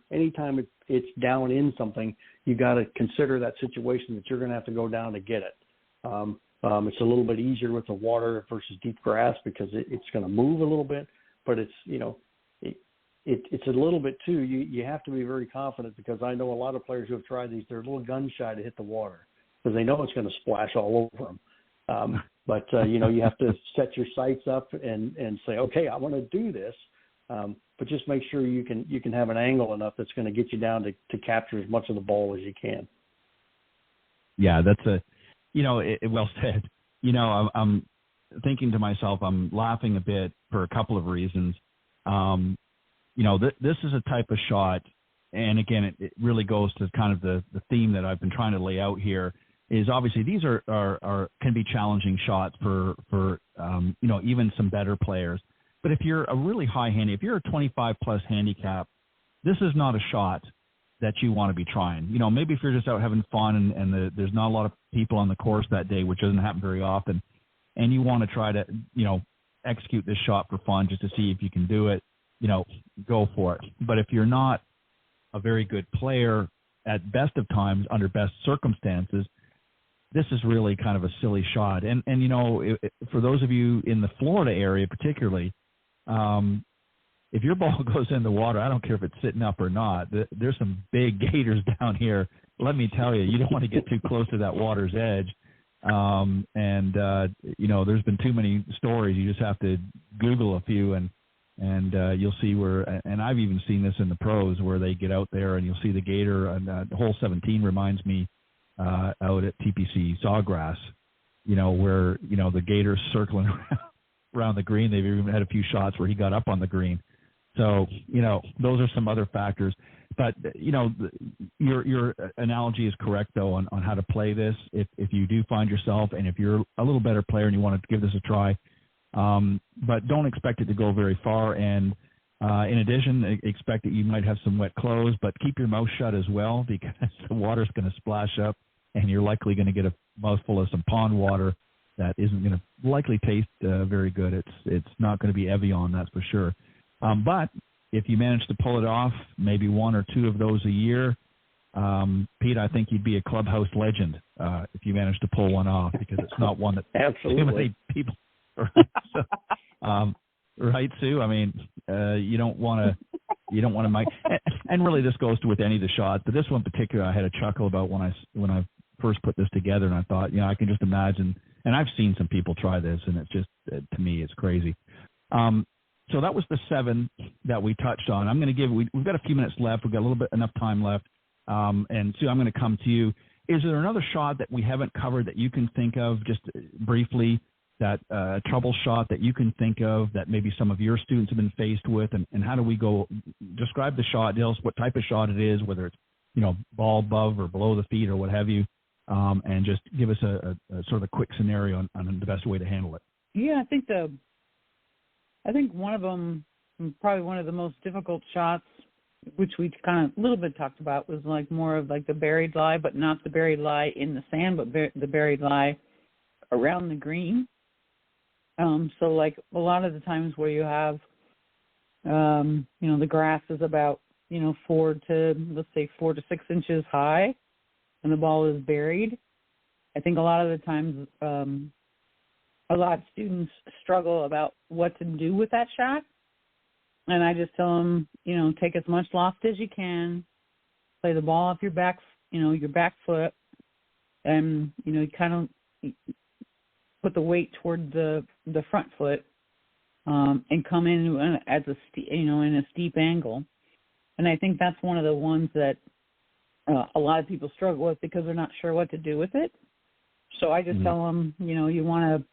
it's down in something, you got to consider that situation that you're going to have to go down to get it. It's a little bit easier with the water versus deep grass because it's going to move a little bit, but it's it's a little bit too. You have to be very confident because I know a lot of players who have tried these. They're a little gun shy to hit the water because they know it's going to splash all over them. But you have to set your sights up and say, okay, I want to do this. But just make sure you can have an angle enough that's going to get you down to capture as much of the ball as you can. Yeah, that's well said. I'm thinking to myself, I'm laughing a bit for a couple of reasons. This is a type of shot, and again, it really goes to kind of the theme that I've been trying to lay out here. Is obviously these are can be challenging shots for even some better players. But if you're a really high handicap, if you're a 25 plus handicap, this is not a shot that you want to be trying. Maybe if you're just out having fun and there's not a lot of people on the course that day, which doesn't happen very often, and you want to try to execute this shot for fun just to see if you can do it, go for it. But if you're not a very good player at best of times under best circumstances, this is really kind of a silly shot. And for those of you in the Florida area particularly, if your ball goes in the water, I don't care if it's sitting up or not, there's some big gators down here. Let me tell you, you don't want to get too close to that water's edge. There's been too many stories. You just have to Google a few and you'll see where, and I've even seen this in the pros where they get out there and you'll see the gator, and hole 17 reminds me out at TPC Sawgrass, where, the gator's circling around the green. They've even had a few shots where he got up on the green. So, those are some other factors. But, your analogy is correct, though, on how to play this. If you do find yourself, and if you're a little better player and you want to give this a try, but don't expect it to go very far. And in addition, expect that you might have some wet clothes, but keep your mouth shut as well because the water's going to splash up and you're likely going to get a mouthful of some pond water that isn't going to likely taste very good. It's not going to be Evian, that's for sure. But if you manage to pull it off, maybe one or two of those a year, Pete, I think you'd be a clubhouse legend if you manage to pull one off because it's not one that absolutely too many people. Right, Sue? I mean, you don't want to make, and really this goes to with any of the shots, but this one in particular I had a chuckle about when I first put this together, and I thought, I can just imagine, And I've seen some people try this, and it's just, to me, it's crazy. So that was the 7 that we touched on. I'm going to give, we've got a few minutes left. We've got a little bit, enough time left. And Sue, I'm going to come to you. Is there another shot that we haven't covered that you can think of just briefly, that trouble shot that you can think of that maybe some of your students have been faced with? And how do we go, describe the shot, tell us what type of shot it is, whether it's, ball above or below the feet or what have you, and just give us a sort of a quick scenario on the best way to handle it. Yeah, I think one of them, probably one of the most difficult shots, which we kind of a little bit talked about, was like more of like the buried lie, but not the buried lie in the sand, but the buried lie around the green. So like a lot of the times where you have, the grass is about, 4 to 6 inches high and the ball is buried. I think a lot of the times, a lot of students struggle about what to do with that shot. And I just tell them, take as much loft as you can, play the ball off your back, your back foot, and, you kind of put the weight toward the front foot, and come in as in a steep angle. And I think that's one of the ones that a lot of people struggle with because they're not sure what to do with it. So I just tell them, you want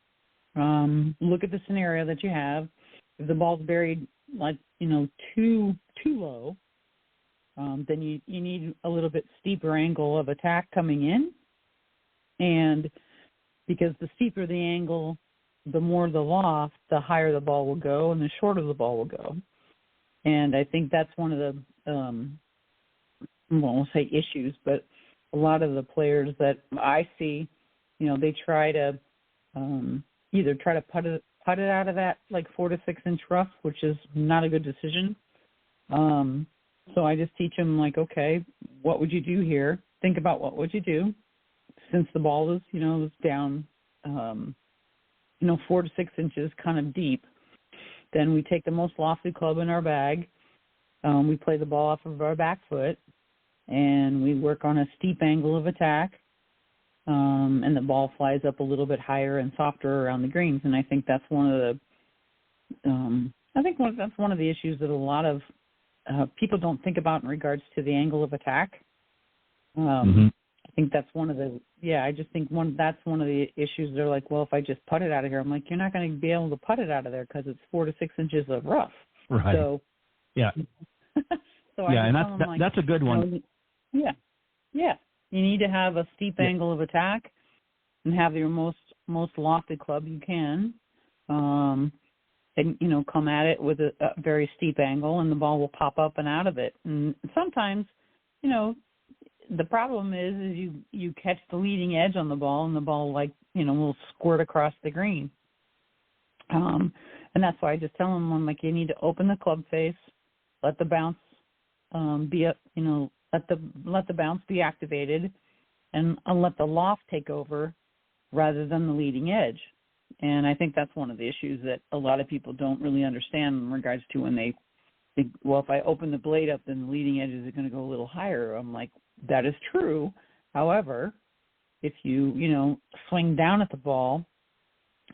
to look at the scenario that you have. If the ball's buried like, too low, then you need a little bit steeper angle of attack coming in. And because the steeper the angle, the more the loft, the higher the ball will go and the shorter the ball will go. And I think that's one of the, we'll say issues, but a lot of the players that I see, they try to either try to putt it out of that like 4 to 6 inch rough, which is not a good decision. So I just teach them like, okay, what would you do here? Think about what would you do since the ball is, is down, 4 to 6 inches kind of deep. Then we take the most lofty club in our bag. We play the ball off of our back foot, and we work on a steep angle of attack. And the ball flies up a little bit higher and softer around the greens. And I think that's one of the, that's one of the issues that a lot of people don't think about in regards to the angle of attack. I think that's one of the, I just think that's one of the issues. They're like, well, if I just putt it out of here, I'm like, you're not going to be able to putt it out of there because it's 4 to 6 inches of rough. Right. So, yeah. So and that's a good one. Yeah. You need to have a steep angle of attack and have your most lofted club you can, and come at it with a very steep angle, and the ball will pop up and out of it. And sometimes, the problem is you catch the leading edge on the ball, and the ball will squirt across the green. And that's why I just tell them, I'm like, you need to open the club face, let the bounce let the bounce be activated, and let the loft take over rather than the leading edge. And I think that's one of the issues that a lot of people don't really understand in regards to when they think, well, if I open the blade up, then the leading edge is going to go a little higher. I'm like, that is true. However, if you swing down at the ball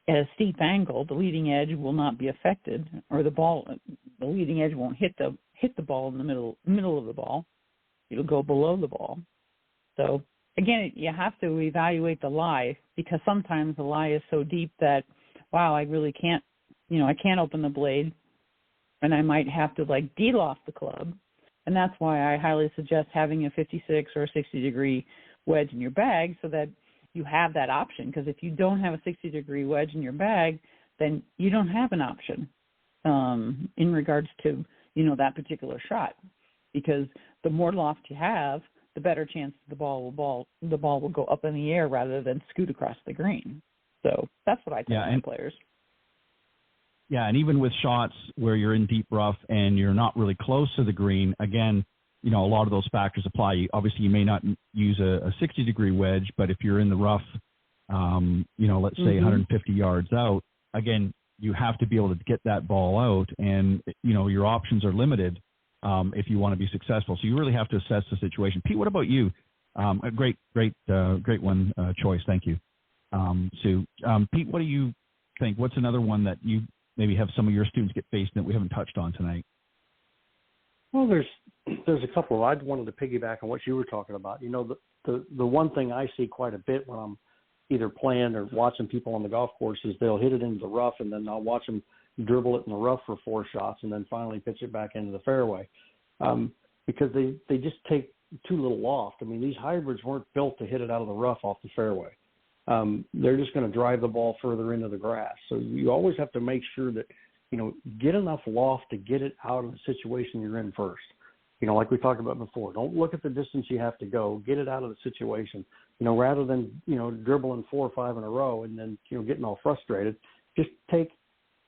at a steep angle, the leading edge will not be affected, or the leading edge won't hit the ball in the middle of the ball. It'll go below the ball. So again, you have to evaluate the lie, because sometimes the lie is so deep that, wow, I really can't, I can't open the blade, and I might have to de-loft the club. And that's why I highly suggest having a 56 or a 60-degree wedge in your bag, so that you have that option. Because if you don't have a 60-degree wedge in your bag, then you don't have an option in regards to, that particular shot. Because the more loft you have, the better chance the ball will go up in the air rather than scoot across the green. So that's what I tell my players. Yeah, and even with shots where you're in deep rough and you're not really close to the green, again, a lot of those factors apply. Obviously, you may not use a 60-degree wedge, but if you're in the rough, let's say 150 yards out, again, you have to be able to get that ball out, and, your options are limited if you want to be successful. So you really have to assess the situation. Pete, what about you? A great one choice. Thank you. Sue. Pete, what do you think? What's another one that you maybe have some of your students get faced that we haven't touched on tonight? Well, there's a couple. I wanted to piggyback on what you were talking about. The one thing I see quite a bit when I'm either playing or watching people on the golf course is they'll hit it into the rough, and then I'll watch them dribble it in the rough for 4 shots and then finally pitch it back into the fairway, because they just take too little loft. I mean, these hybrids weren't built to hit it out of the rough off the fairway. They're just going to drive the ball further into the grass. So you always have to make sure that, get enough loft to get it out of the situation you're in first. Like we talked about before, don't look at the distance you have to go. Get it out of the situation, rather than, dribbling 4 or 5 in a row and then, getting all frustrated. Just take,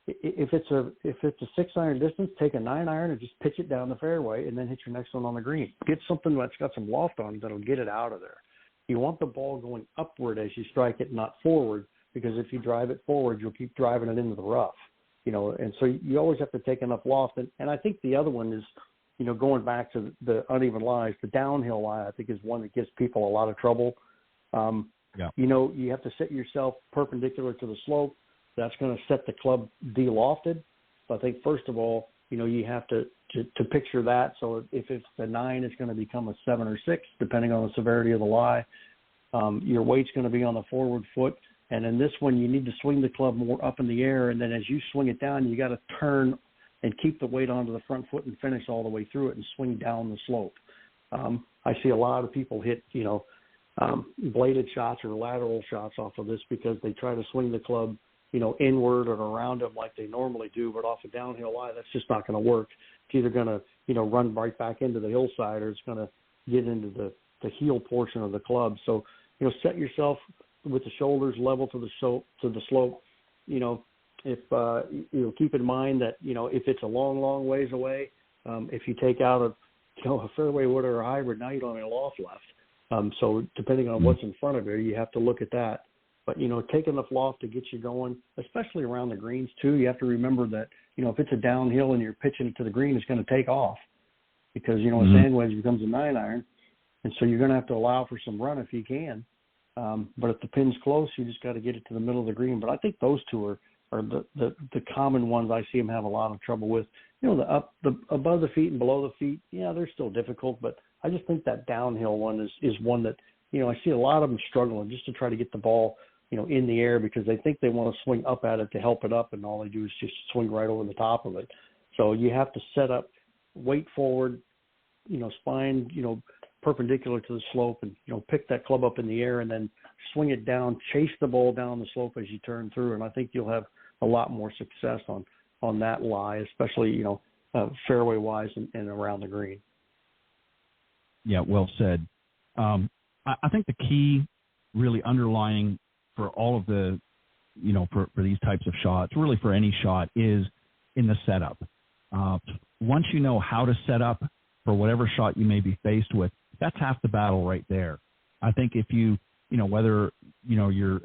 if it's a 6-iron distance, take a 9-iron and just pitch it down the fairway and then hit your next one on the green. Get something that's got some loft on it that'll get it out of there. You want the ball going upward as you strike it, not forward, because if you drive it forward, you'll keep driving it into the rough, and so you always have to take enough loft. And I think the other one is, going back to the uneven lies, the downhill lie, I think, is one that gives people a lot of trouble. You have to set yourself perpendicular to the slope. That's going to set the club de-lofted. So I think, first of all, you have to picture that. So if it's a 9, it's going to become a 7 or 6, depending on the severity of the lie. Your weight's going to be on the forward foot. And in this one, you need to swing the club more up in the air. And then as you swing it down, you got to turn and keep the weight onto the front foot and finish all the way through it and swing down the slope. I see a lot of people hit, bladed shots or lateral shots off of this because they try to swing the club, inward or around them like they normally do, but off a downhill lie, that's just not going to work. It's either going to, run right back into the hillside, or it's going to get into the heel portion of the club. So, set yourself with the shoulders level to the slope. If keep in mind that, if it's a long, long ways away, if you take out a fairway wood or a hybrid, now you don't have a loft left. So depending on what's in front of you, you have to look at that. But, take enough loft to get you going, especially around the greens, too. You have to remember that, if it's a downhill and you're pitching it to the green, it's going to take off because, a sand wedge becomes a 9-iron. And so you're going to have to allow for some run if you can. But if the pin's close, you just got to get it to the middle of the green. But I think those two are the common ones I see them have a lot of trouble with. The above the feet and below the feet, yeah, they're still difficult. But I just think that downhill one is one that, I see a lot of them struggling just to try to get the ball, in the air because they think they want to swing up at it to help it up, and all they do is just swing right over the top of it. So you have to set up, weight forward, spine, perpendicular to the slope, and, pick that club up in the air and then swing it down, chase the ball down the slope as you turn through. And I think you'll have a lot more success on that lie, especially, fairway wise and around the green. Yeah, well said. I think the key really underlying for all of the, for these types of shots, really for any shot, is in the setup. Once you know how to set up for whatever shot you may be faced with, that's half the battle right there. I think if you, whether, you're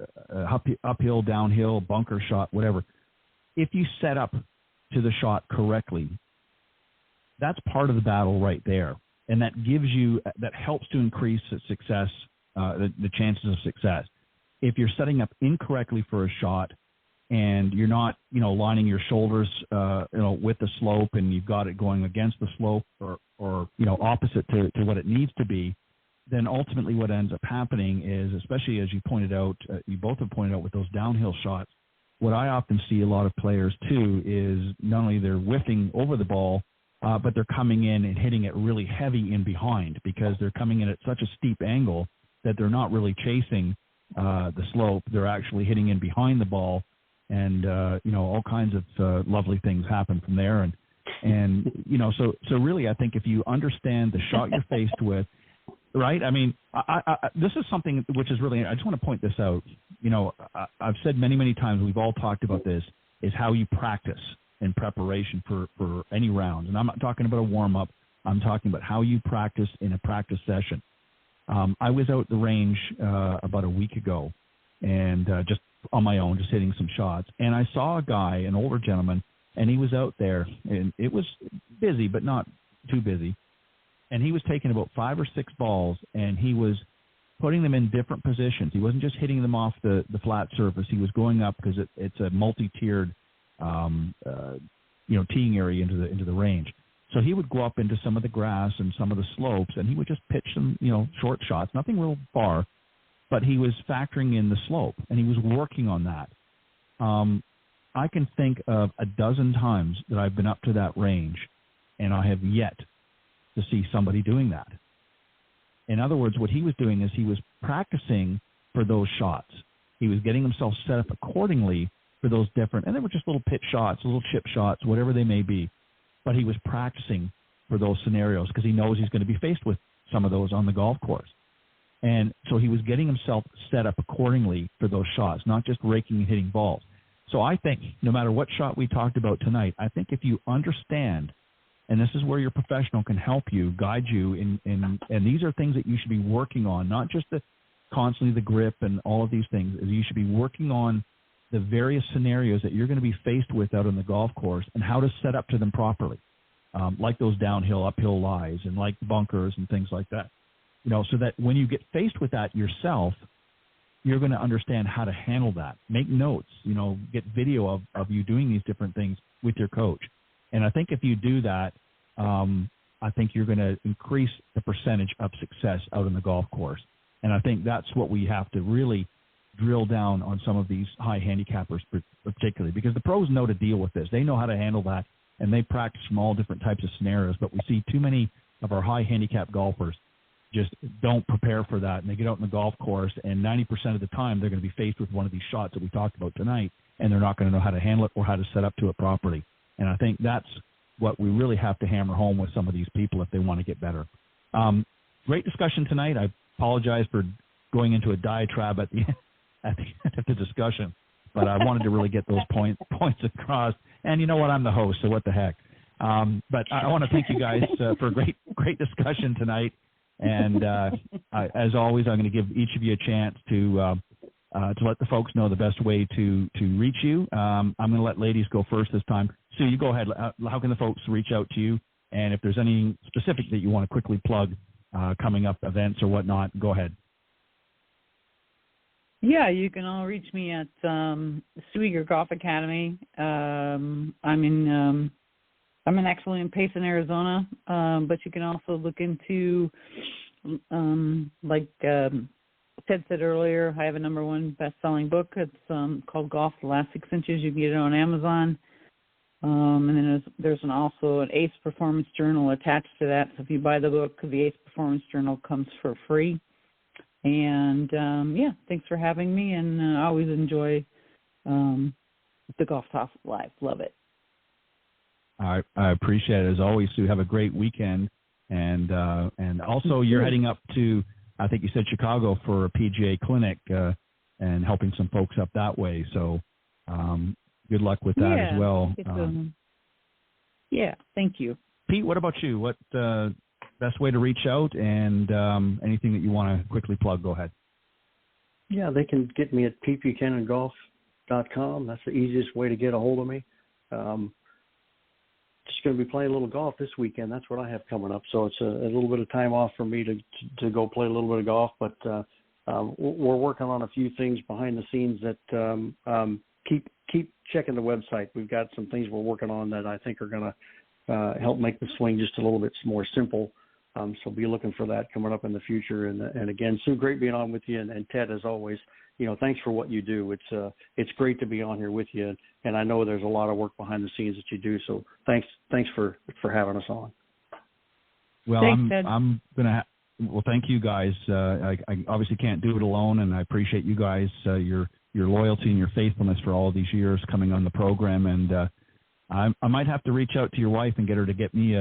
uphill, downhill, bunker shot, whatever, if you set up to the shot correctly, that's part of the battle right there. And that helps to increase the success, the chances of success. If you're setting up incorrectly for a shot and you're not, lining your shoulders, with the slope, and you've got it going against the slope or opposite to what it needs to be, then ultimately what ends up happening is, especially as you pointed out, you both have pointed out with those downhill shots, what I often see a lot of players too is not only they're whiffing over the ball, but they're coming in and hitting it really heavy in behind because they're coming in at such a steep angle that they're not really chasing the slope. They're actually hitting in behind the ball, and all kinds of lovely things happen from there. And so really, I think if you understand the shot you're faced with, right? I mean, this is something which is really, I just want to point this out. I've said many, many times, we've all talked about this, is how you practice in preparation for any round. And I'm not talking about a warm-up. I'm talking about how you practice in a practice session. I was out the range about a week ago, and just on my own, just hitting some shots. And I saw a guy, an older gentleman, and he was out there, and it was busy, but not too busy. And he was taking about 5 or 6 balls, and he was putting them in different positions. He wasn't just hitting them off the flat surface. He was going up because it's a multi-tiered, teeing area into the range. So he would go up into some of the grass and some of the slopes, and he would just pitch some, short shots, nothing real far, but he was factoring in the slope, and he was working on that. I can think of a dozen times that I've been up to that range, and I have yet to see somebody doing that. In other words, what he was doing is he was practicing for those shots. He was getting himself set up accordingly for those different, and they were just little pitch shots, little chip shots, whatever they may be. But he was practicing for those scenarios because he knows he's going to be faced with some of those on the golf course. And so he was getting himself set up accordingly for those shots, not just raking and hitting balls. So I think no matter what shot we talked about tonight, I think if you understand, and this is where your professional can help you, guide you, and these are things that you should be working on, not just constantly the grip and all of these things. You should be working on the various scenarios that you're going to be faced with out on the golf course and how to set up to them properly, like those downhill, uphill lies and like bunkers and things like that. So that when you get faced with that yourself, you're going to understand how to handle that. Make notes, get video of you doing these different things with your coach. And I think if you do that, I think you're going to increase the percentage of success out on the golf course. And I think that's what we have to really drill down on some of these high handicappers particularly, because the pros know to deal with this. They know how to handle that, and they practice from all different types of scenarios. But we see too many of our high handicap golfers just don't prepare for that, and they get out in the golf course, and 90% of the time they're going to be faced with one of these shots that we talked about tonight, and they're not going to know how to handle it or how to set up to it properly. And I think that's what we really have to hammer home with some of these people if they want to get better. Great discussion tonight. I apologize for going into a diatribe at the end of the discussion, but I wanted to really get those points across. And you know what? I'm the host, so what the heck. But I want to thank you guys for a great discussion tonight. And as always, I'm going to give each of you a chance to let the folks know the best way to reach you. I'm going to let ladies go first this time. Sue, you go ahead. How can the folks reach out to you? And if there's any specific that you want to quickly plug, coming up events or whatnot, go ahead. Yeah, you can all reach me at Sweeger Golf Academy. I'm actually in Payson, Arizona, but you can also look into, like Ted said earlier, I have a #1 best-selling book. It's called Golf: The Last 6 Inches. You can get it on Amazon. And then there's also an ACE Performance Journal attached to that. So if you buy the book, the ACE Performance Journal comes for free. And, thanks for having me, and I always enjoy the Golf Talk Live. Love it. I appreciate it. As always, Sue, have a great weekend. And also you're heading up to, I think you said Chicago, for a PGA clinic and helping some folks up that way. So good luck with that as well. Thank you. Pete, what about you? What best way to reach out, and anything that you want to quickly plug, go ahead. Yeah, they can get me at petebuchanangolf.com. That's the easiest way to get a hold of me. Just going to be playing a little golf this weekend. That's what I have coming up. So it's a little bit of time off for me to go play a little bit of golf. But we're working on a few things behind the scenes that keep checking the website. We've got some things we're working on that I think are going to help make the swing just a little bit more simple. So be looking for that coming up in the future. And again, Sue, great being on with you. And Ted, as always, thanks for what you do. It's great to be on here with you. And I know there's a lot of work behind the scenes that you do. So thanks for having us on. Well, thanks, I'm going to well, thank you guys. I obviously can't do it alone, and I appreciate you guys, your loyalty and your faithfulness for all of these years coming on the program. And I might have to reach out to your wife and get her to get me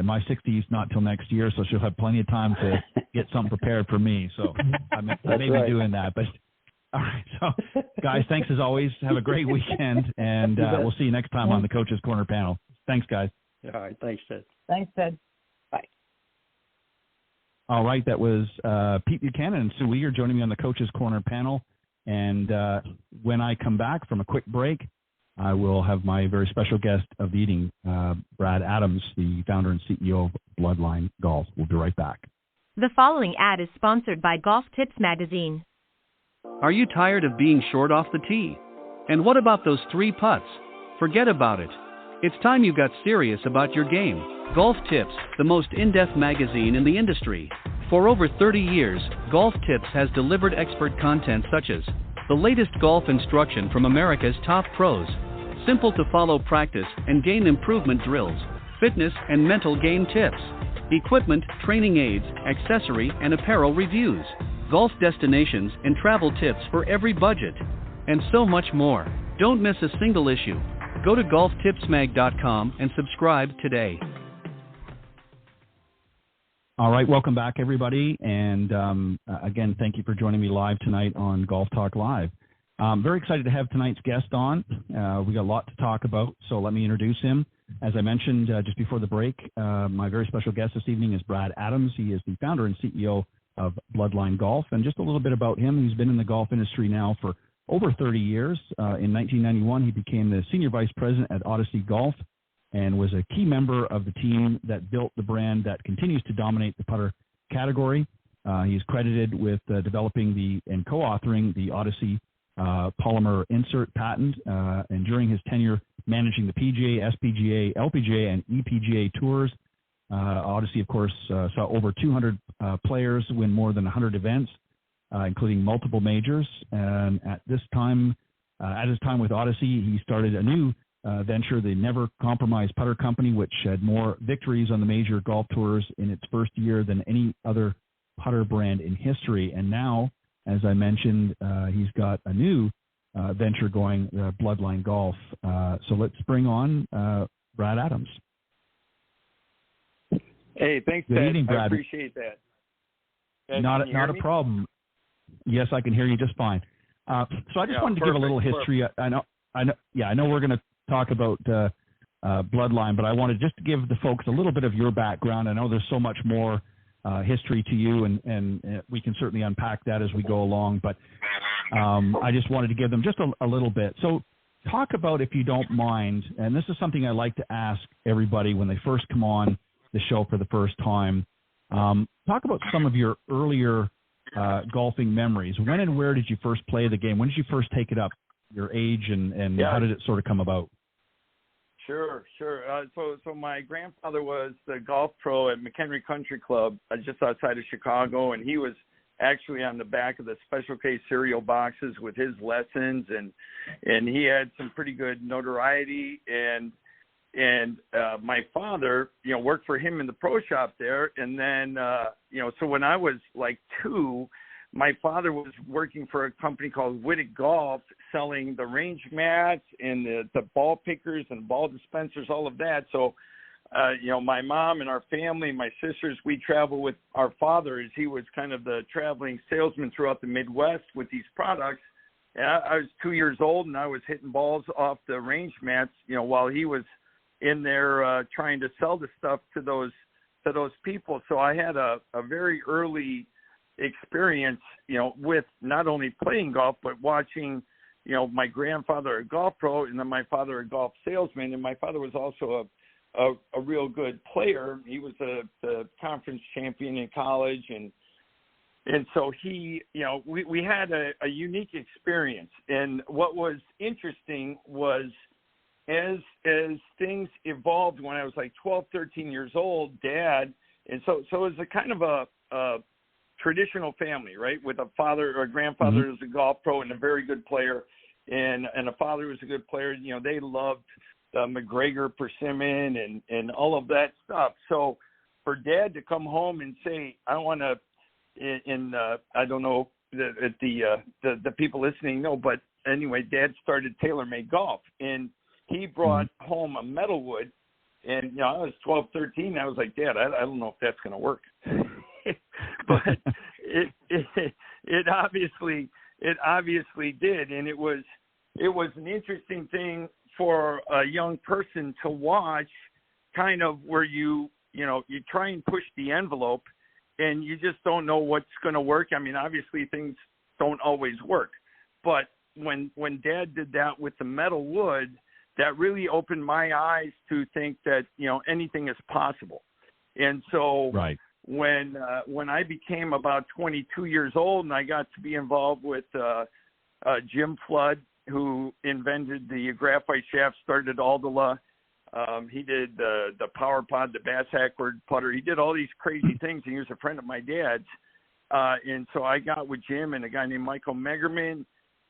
my 60s not till next year, so she'll have plenty of time to get something prepared for me. So I may be doing that. But all right, so guys, thanks as always. Have a great weekend, and we'll see you next time on the Coach's Corner panel. Thanks, guys. All right, thanks, Ted. Thanks, Ted. Bye. All right, that was Pete Buchanan and Sue Weir joining me on the Coach's Corner panel. And when I come back from a quick break, I will have my very special guest of the evening, Brad Adams, the founder and CEO of Bloodline Golf. We'll be right back. The following ad is sponsored by Golf Tips Magazine. Are you tired of being short off the tee? And what about those 3 putts? Forget about it. It's time you got serious about your game. Golf Tips, the most in-depth magazine in the industry. For over 30 years, Golf Tips has delivered expert content such as the latest golf instruction from America's top pros, simple to follow practice and game improvement drills, fitness and mental game tips, equipment, training aids, accessory and apparel reviews, golf destinations and travel tips for every budget, and so much more. Don't miss a single issue. Go to golftipsmag.com and subscribe today. All right, welcome back, everybody. And again, thank you for joining me live tonight on Golf Talk Live. Very excited to have tonight's guest on. We got a lot to talk about, so let me introduce him. As I mentioned just before the break, my very special guest this evening is Brad Adams. He is the founder and CEO of Bloodline Golf. And just a little bit about him, he's been in the golf industry now for over 30 years. In 1991, he became the senior vice president at Odyssey Golf and was a key member of the team that built the brand that continues to dominate the putter category. He's credited with developing and co-authoring the Odyssey polymer insert patent, and during his tenure managing the PGA, SPGA, LPGA, and EPGA tours. Odyssey, of course, saw over 200 players win more than 100 events, including multiple majors. And at his time with Odyssey, he started a new venture, the Never Compromise Putter Company, which had more victories on the major golf tours in its first year than any other putter brand in history. And now, as I mentioned, he's got a new venture going, Bloodline Golf. So let's bring on Brad Adams. Hey, thanks, Good Ted. evening, Brad. I appreciate that. Not a problem. Yes, I can hear you just fine. So I just wanted to give a little history. I know we're going to talk about Bloodline, but I wanted just to give the folks a little bit of your background. I know there's so much more history to you, and we can certainly unpack that as we go along. But I just wanted to give them just a little bit. So talk about, if you don't mind, and this is something I like to ask everybody when they first come on the show for the first time. Talk about some of your earlier golfing memories. When and where did you first play the game? When did you first take it up? Your age and how did it sort of come about? Sure. So my grandfather was the golf pro at McHenry Country Club just outside of Chicago, and he was actually on the back of the Special K cereal boxes with his lessons, and he had some pretty good notoriety. And my father, worked for him in the pro shop there. And then, so when I was like 2, my father was working for a company called Whittick Golf, selling the range mats and the ball pickers and ball dispensers, all of that. So, my mom and our family, my sisters, we travel with our father as he was kind of the traveling salesman throughout the Midwest with these products. And I was 2 years old, and I was hitting balls off the range mats, while he was in there trying to sell the stuff to those people. So I had a very early experience, with not only playing golf, but watching, my grandfather a golf pro and then my father a golf salesman. And my father was also a real good player. He was the conference champion in college. And so he, we had a unique experience. And what was interesting was as things evolved when I was like 12, 13 years old, Dad, and so it was a kind of a traditional family, right? With a father or a grandfather who's a golf pro and a very good player, and a father who's a good player. They loved McGregor, Persimmon, and all of that stuff. So for Dad to come home and say, I want to, I don't know the people listening know, but anyway, Dad started TaylorMade Golf, and he brought home a metalwood. And, I was 12, 13. I was like, Dad, I don't know if that's going to work. But it obviously did. And it was an interesting thing for a young person to watch, kind of where you try and push the envelope and you just don't know what's going to work. I mean, obviously things don't always work. But when Dad did that with the metal wood, that really opened my eyes to think that, anything is possible. And so, right. when I became about 22 years old and I got to be involved with Jim Flood, who invented the graphite shaft, started Aldala. He did the Power Pod, the Bass Hackward putter. He did all these crazy things. He was a friend of my dad's. And so I got with Jim and a guy named Michael Megerman,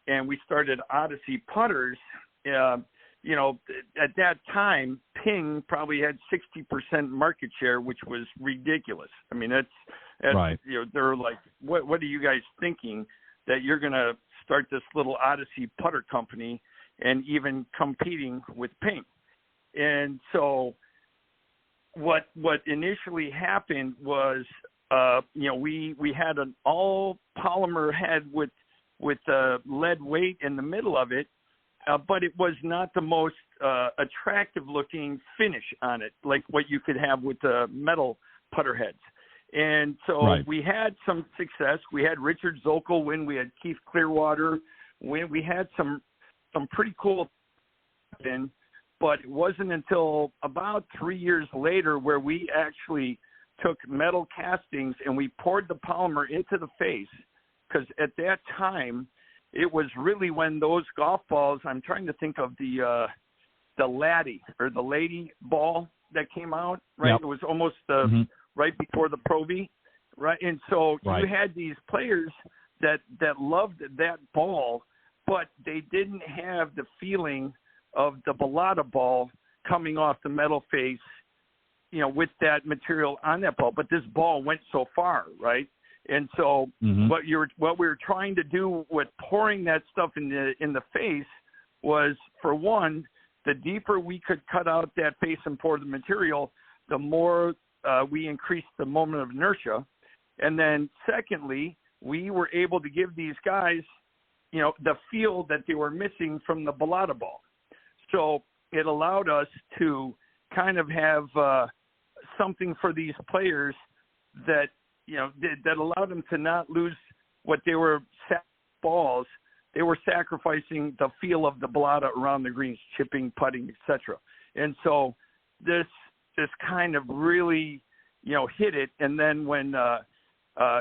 and we started Odyssey Putters. You know, at that time, Ping probably had 60% market share, which was ridiculous. I mean, that's right. You know, they're like, what are you guys thinking that you're going to start this little Odyssey putter company and even competing with Ping? And so what initially happened was, you know, we had an all polymer head with lead weight in the middle of it. But it was not the most attractive looking finish on it, like what you could have with the metal putter heads. And so we had some success. We had Richard Zokel win. We had Keith Clearwater win. We had some pretty cool in, but it wasn't until about 3 years later where we actually took metal castings and we poured the polymer into the face, because at that time, it was really when those golf balls, I'm trying to think of the Laddie or the Lady ball that came out, right? Yep. It was almost right before the Pro V, right? And so you had these players that loved that ball, but they didn't have the feeling of the Balata ball coming off the metal face, you know, with that material on that ball. But this ball went so far, right? And so what we were trying to do with pouring that stuff in the face was, for one, the deeper we could cut out that face and pour the material, the more we increased the moment of inertia. And then secondly, we were able to give these guys, you know, the feel that they were missing from the Balata ball. So it allowed us to kind of have something for these players that, you know, that allowed them to not lose what they were balls. They were sacrificing the feel of the Balata around the greens, chipping, putting, etc. And so this kind of really, you know, hit it. And then when,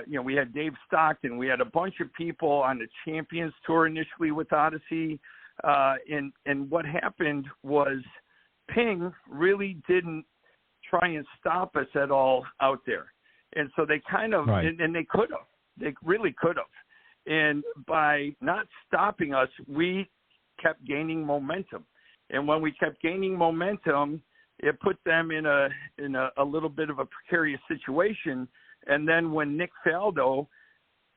you know, we had Dave Stockton, we had a bunch of people on the Champions Tour initially with Odyssey. And what happened was Ping really didn't try and stop us at all out there. And so they kind of, and they could have, they really could have. And by not stopping us, we kept gaining momentum. And when we kept gaining momentum, it put them in a little bit of a precarious situation. And then when Nick Faldo,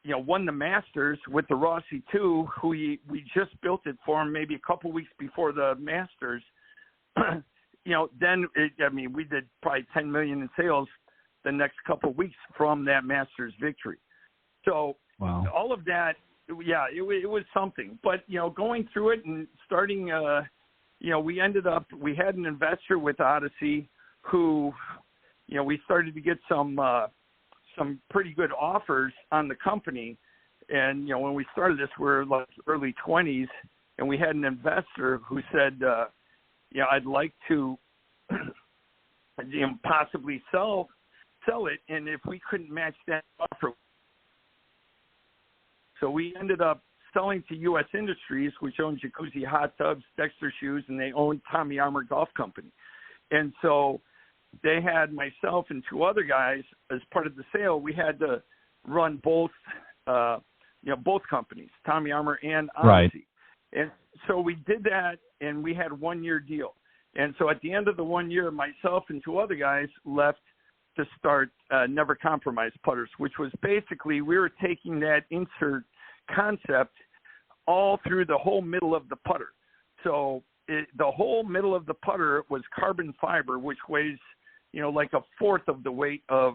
you know, won the Masters with the Rossi 2, who we just built it for him maybe a couple weeks before the Masters, you know, then, we did probably $10 million in sales the next couple of weeks from that Masters victory. So all of that, it was something. But, you know, going through it and starting, you know, we had an investor with Odyssey who, you know, we started to get some pretty good offers on the company. And, you know, when we started this, we were like early 20s, and we had an investor who said, you know, I'd like to you know, possibly sell it, and if we couldn't match that offer. So we ended up selling to U.S. Industries, which owns Jacuzzi Hot Tubs, Dexter Shoes, and they own Tommy Armour Golf Company. And so they had myself and two other guys as part of the sale. We had to run both companies, Tommy Armour and Odyssey. Right. And so we did that, and we had a 1-year deal. And so at the end of the 1 year, myself and two other guys left to start Never Compromise Putters, which was basically we were taking that insert concept all through the whole middle of the putter. So the whole middle of the putter was carbon fiber, which weighs, you know, like a fourth of the weight of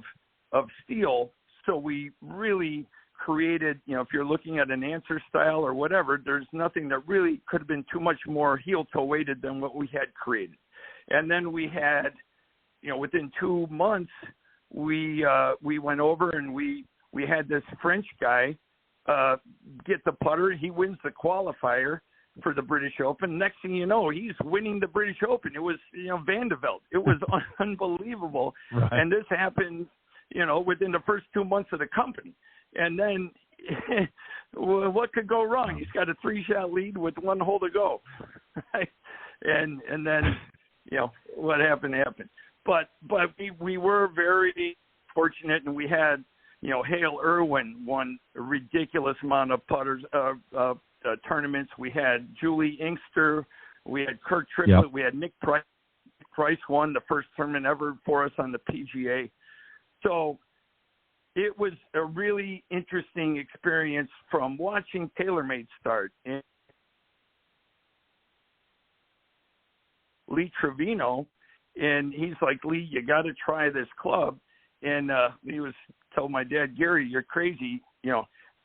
steel. So we really created, you know, if you're looking at an answer style or whatever, there's nothing that really could have been too much more heel-toe weighted than what we had created. And then we had, you know, within 2 months, we went over and we had this French guy get the putter. He wins the qualifier for the British Open. Next thing you know, he's winning the British Open. It was, you know, Van de Velde. It was unbelievable. Right. And this happened within the first 2 months of the company. And then what could go wrong? He's got a 3-shot lead with 1 hole to go. Right? And then, what happened. But we were very fortunate, and we had, Hale Irwin won a ridiculous amount of putters tournaments. We had Julie Inkster. We had Kirk Triplett. Yep. We had Nick Price. Price won the first tournament ever for us on the PGA. So it was a really interesting experience from watching TaylorMade start. And Lee Trevino, and he's like, Lee, you got to try this club. And he told my dad, Gary, you're crazy.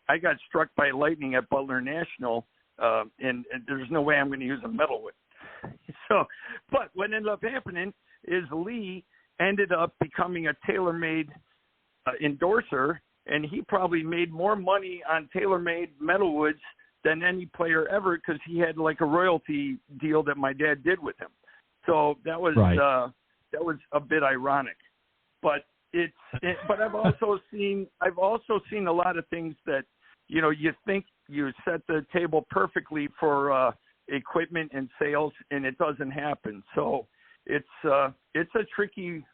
I got struck by lightning at Butler National, and there's no way I'm going to use a metalwood. So, but what ended up happening is Lee ended up becoming a TaylorMade endorser, and he probably made more money on TaylorMade metalwoods than any player ever, because he had like a royalty deal that my dad did with him. So that was a bit ironic, but but I've also seen a lot of things that you think you set the table perfectly for equipment and sales, and it doesn't happen. So it's a tricky.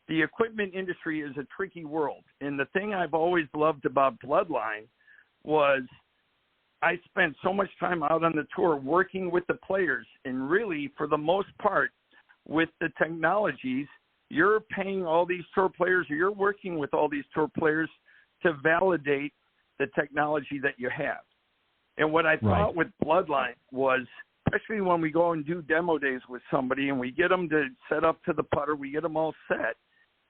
The equipment industry is a tricky world, and the thing I've always loved about Bloodline was I spent so much time out on the tour working with the players, and really, for the most part, with the technologies, you're paying all these tour players, or you're working with all these tour players to validate the technology that you have. And what I thought with Bloodline was, especially when we go and do demo days with somebody and we get them to set up to the putter, we get them all set,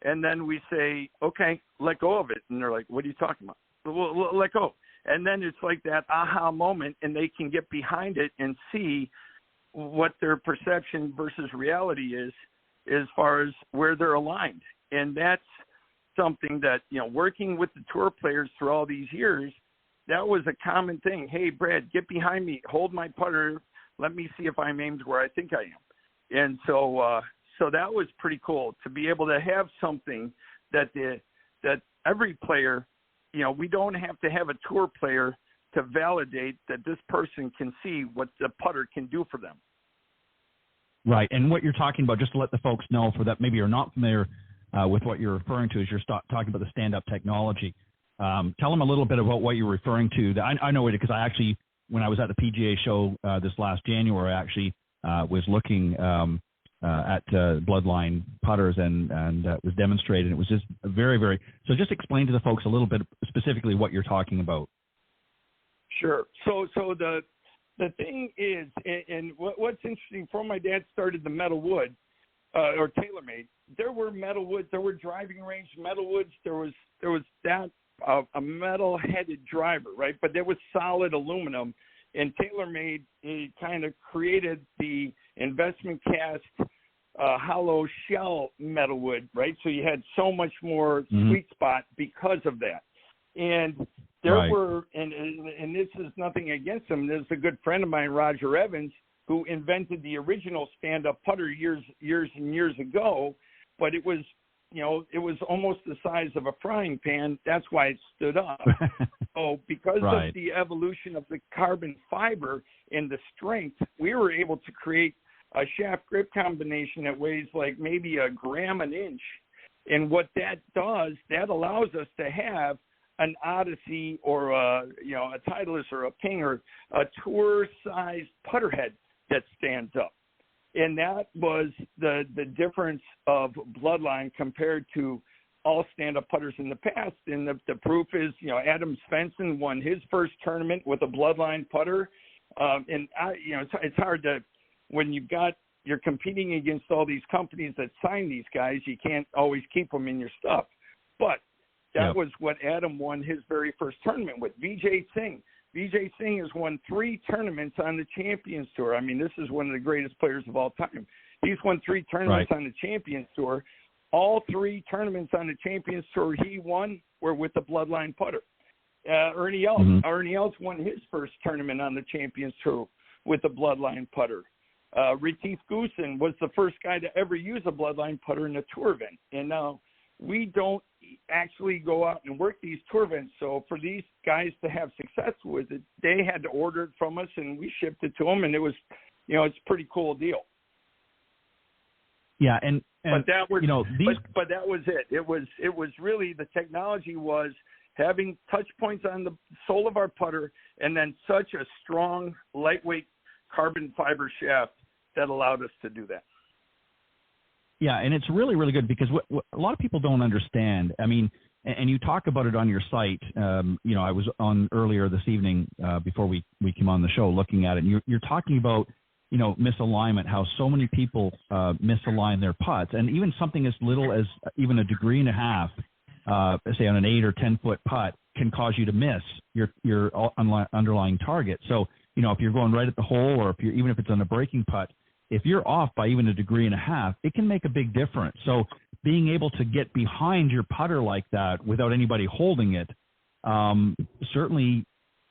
and then we say, okay, let go of it. And they're like, what are you talking about? Well, let go. And then it's like that aha moment, and they can get behind it and see what their perception versus reality is as far as where they're aligned. And that's something that, working with the tour players through all these years, that was a common thing. Hey, Brad, get behind me, hold my putter, let me see if I'm aimed where I think I am. And so that was pretty cool to be able to have something that every player, we don't have to have a tour player to validate that this person can see what the putter can do for them. Right. And what you're talking about, just to let the folks know, for that maybe you're not familiar with what you're referring to, is you're talking about the stand-up technology. Tell them a little bit about what you're referring to. I know it because I actually, when I was at the PGA show this last January, I actually was looking at Bloodline putters and was demonstrated. It was just very, very – so just explain to the folks a little bit specifically what you're talking about. Sure. So the thing is, and what's interesting, before my dad started the metal wood or TaylorMade, there were metal woods, there were driving range metal woods, there was that a metal headed driver, right? But there was solid aluminum, and TaylorMade kind of created the investment cast hollow shell metal wood, right? So you had so much more sweet spot because of that. And there were, and this is nothing against him. There's a good friend of mine, Roger Evans, who invented the original stand-up putter years and years ago. But it was, it was almost the size of a frying pan. That's why it stood up. So because of the evolution of the carbon fiber and the strength, we were able to create a shaft grip combination that weighs like maybe a gram an inch. And what that does, that allows us to have an Odyssey or a Titleist or a King or a tour-sized putter head that stands up. And that was the difference of Bloodline compared to all stand-up putters in the past. And the proof is, Adam Svensson won his first tournament with a Bloodline putter. It's hard to, when you're competing against all these companies that sign these guys, you can't always keep them in your stuff. But that was what Adam won his very first tournament with. Vijay Singh. Vijay Singh has won 3 tournaments on the Champions Tour. I mean, this is one of the greatest players of all time. He's won 3 tournaments on the Champions Tour. All 3 tournaments on the Champions Tour he won were with the Bloodline putter. Ernie Els. Ernie Els won his first tournament on the Champions Tour with the Bloodline putter. Retief Goosen was the first guy to ever use a Bloodline putter in a tour event. And now we don't actually go out and work these tour events. So for these guys to have success with it, they had to order it from us, and we shipped it to them, and it was, it's a pretty cool deal. Yeah, and but that was, but that was it. It was really, the technology was having touch points on the sole of our putter, and then such a strong, lightweight carbon fiber shaft that allowed us to do that. Yeah, and it's really, really good because what a lot of people don't understand, I mean, and you talk about it on your site. I was on earlier this evening before we came on the show looking at it, and you're talking about, misalignment, how so many people misalign their putts, and even something as little as even a degree and a half, say on an 8 or 10 foot putt, can cause you to miss your underlying target. So, if you're going right at the hole, or even if it's on a breaking putt, if you're off by even a degree and a half, it can make a big difference. So being able to get behind your putter like that without anybody holding it certainly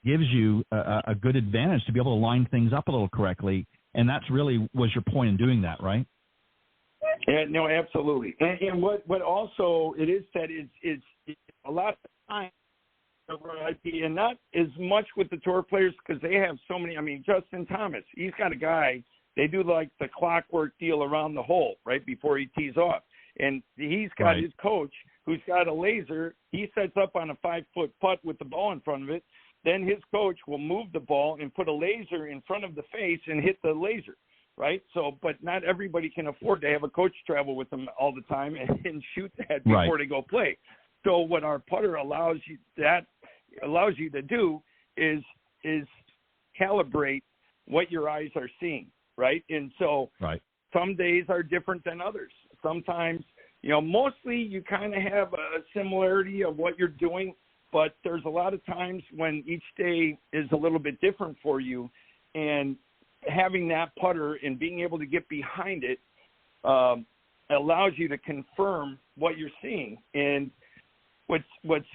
gives you a good advantage to be able to line things up a little correctly. And that's really was your point in doing that, right? Yeah, no, absolutely. And what also it is that is a lot of time, and not as much with the tour players because they have so many. I mean, Justin Thomas, he's got a guy. They do like the clockwork deal around the hole right before he tees off. And he's got his coach who's got a laser. He sets up on a 5-foot putt with the ball in front of it. Then his coach will move the ball and put a laser in front of the face and hit the laser, right? So, but not everybody can afford to have a coach travel with them all the time and shoot that before they go play. So what our putter allows you to do is calibrate what your eyes are seeing. Right. And so some days are different than others. Sometimes, mostly you kind of have a similarity of what you're doing, but there's a lot of times when each day is a little bit different for you, and having that putter and being able to get behind it allows you to confirm what you're seeing. And what's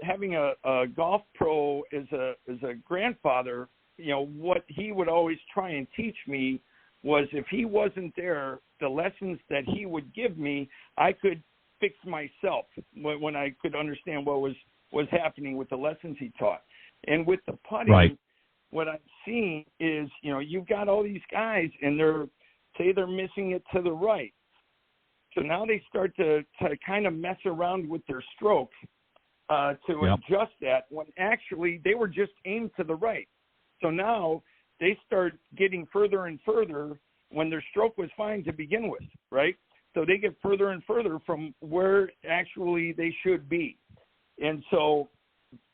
having a golf pro as a grandfather, what he would always try and teach me was if he wasn't there, the lessons that he would give me, I could fix myself when I could understand what was happening with the lessons he taught. And with the putting, what I'm seeing is, you've got all these guys and they're missing it to the right. So now they start to kind of mess around with their stroke to adjust that when actually they were just aimed to the right. So now they start getting further and further when their stroke was fine to begin with, right? So they get further and further from where actually they should be. And so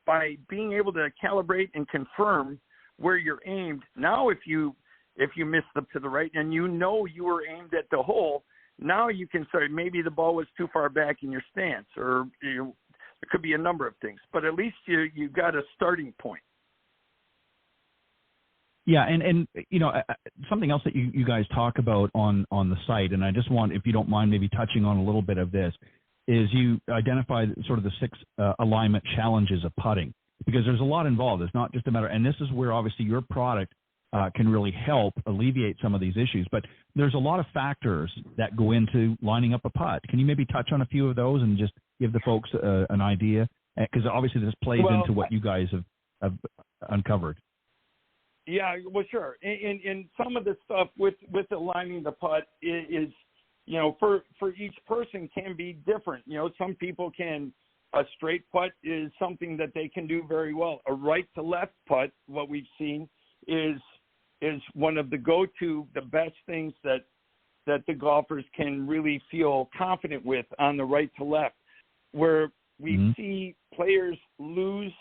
by being able to calibrate and confirm where you're aimed, now if you miss up to the right and you were aimed at the hole, now you can say maybe the ball was too far back in your stance, or it could be a number of things, but at least you got a starting point. Yeah, and something else that you guys talk about on the site, and I just want, if you don't mind, maybe touching on a little bit of this, is you identify sort of the 6 alignment challenges of putting, because there's a lot involved. It's not just a matter, and this is where obviously your product can really help alleviate some of these issues, but there's a lot of factors that go into lining up a putt. Can you maybe touch on a few of those and just give the folks an idea? Because obviously this plays into what you guys have uncovered. Yeah, well, sure. And some of the stuff with aligning the putt is for each person can be different. Some people a straight putt is something that they can do very well. A right to left putt, what we've seen, is one of the go-to, the best things that the golfers can really feel confident with on the right to left, where we see players lose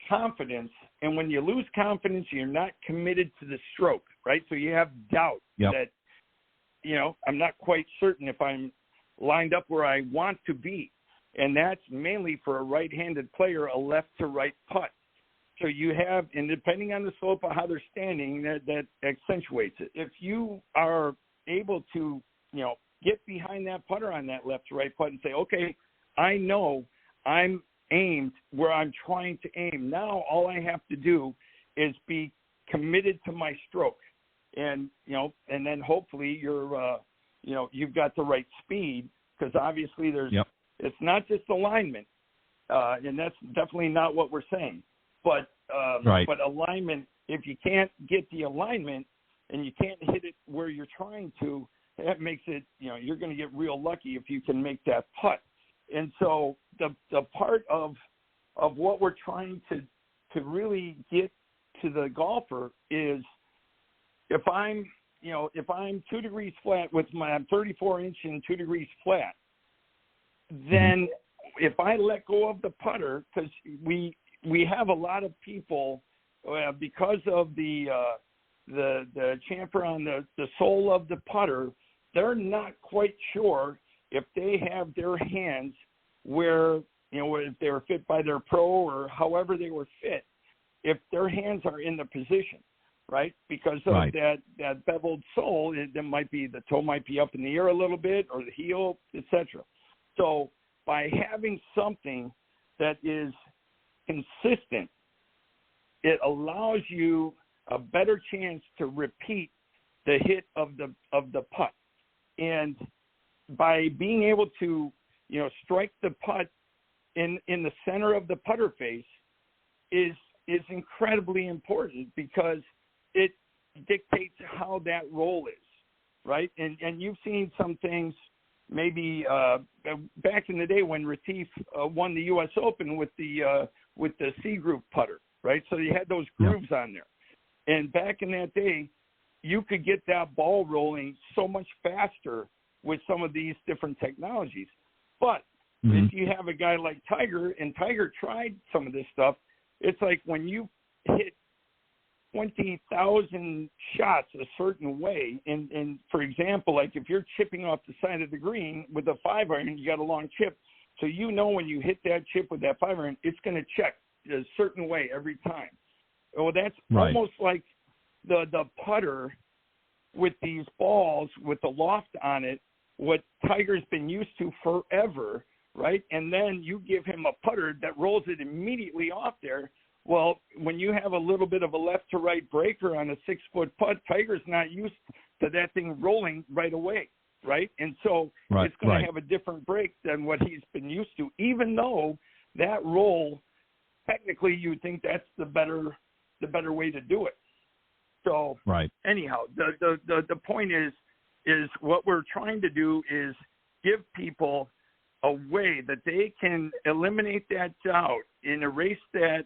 confidence, and when you lose confidence, you're not committed to the stroke, right? So you have doubt that, I'm not quite certain if I'm lined up where I want to be, and that's mainly for a right-handed player, a left to right putt. So you have, and depending on the slope of how they're standing, that accentuates it. If you are able to, get behind that putter on that left to right putt and say, okay, I know I'm aimed where I'm trying to aim. Now all I have to do is be committed to my stroke, and and then hopefully you've got the right speed, because obviously there's It's not just alignment, and that's definitely not what we're saying. But right. But alignment, if you can't get the alignment and you can't hit it where you're trying to, that makes it, you're going to get real lucky if you can make that putt. And so the part of what we're trying to really get to the golfer is, if I'm 2 degrees flat with my 34-inch and 2 degrees flat, then if I let go of the putter, because we have a lot of people, because of the chamfer on the sole of the putter, they're not quite sure if they have their hands where, if they were fit by their pro or however they were fit, if their hands are in the position, right? Because of that beveled sole, the toe might be up in the air a little bit, or the heel, etc. So by having something that is consistent, it allows you a better chance to repeat the hit of the putt. And by being able to, strike the putt in the center of the putter face is incredibly important, because it dictates how that roll is, right? And you've seen some things maybe back in the day when Retief won the U.S. Open with the C groove putter, right? So you had those grooves on there. And back in that day, you could get that ball rolling so much faster with some of these different technologies. But if you have a guy like Tiger, and Tiger tried some of this stuff, it's like when you hit 20,000 shots a certain way, and for example, like if you're chipping off the side of the green with a 5-iron, you got a long chip, so when you hit that chip with that 5-iron, it's going to check a certain way every time. Well, that's almost like the putter with these balls with the loft on it, what Tiger's been used to forever, right? And then you give him a putter that rolls it immediately off there. Well, when you have a little bit of a left to right breaker on a 6-foot putt, Tiger's not used to that thing rolling right away, right? And so it's going to have a different break than what he's been used to, even though that roll, technically you would think that's the better way to do it. So anyhow, the point is what we're trying to do is give people a way that they can eliminate that doubt and erase that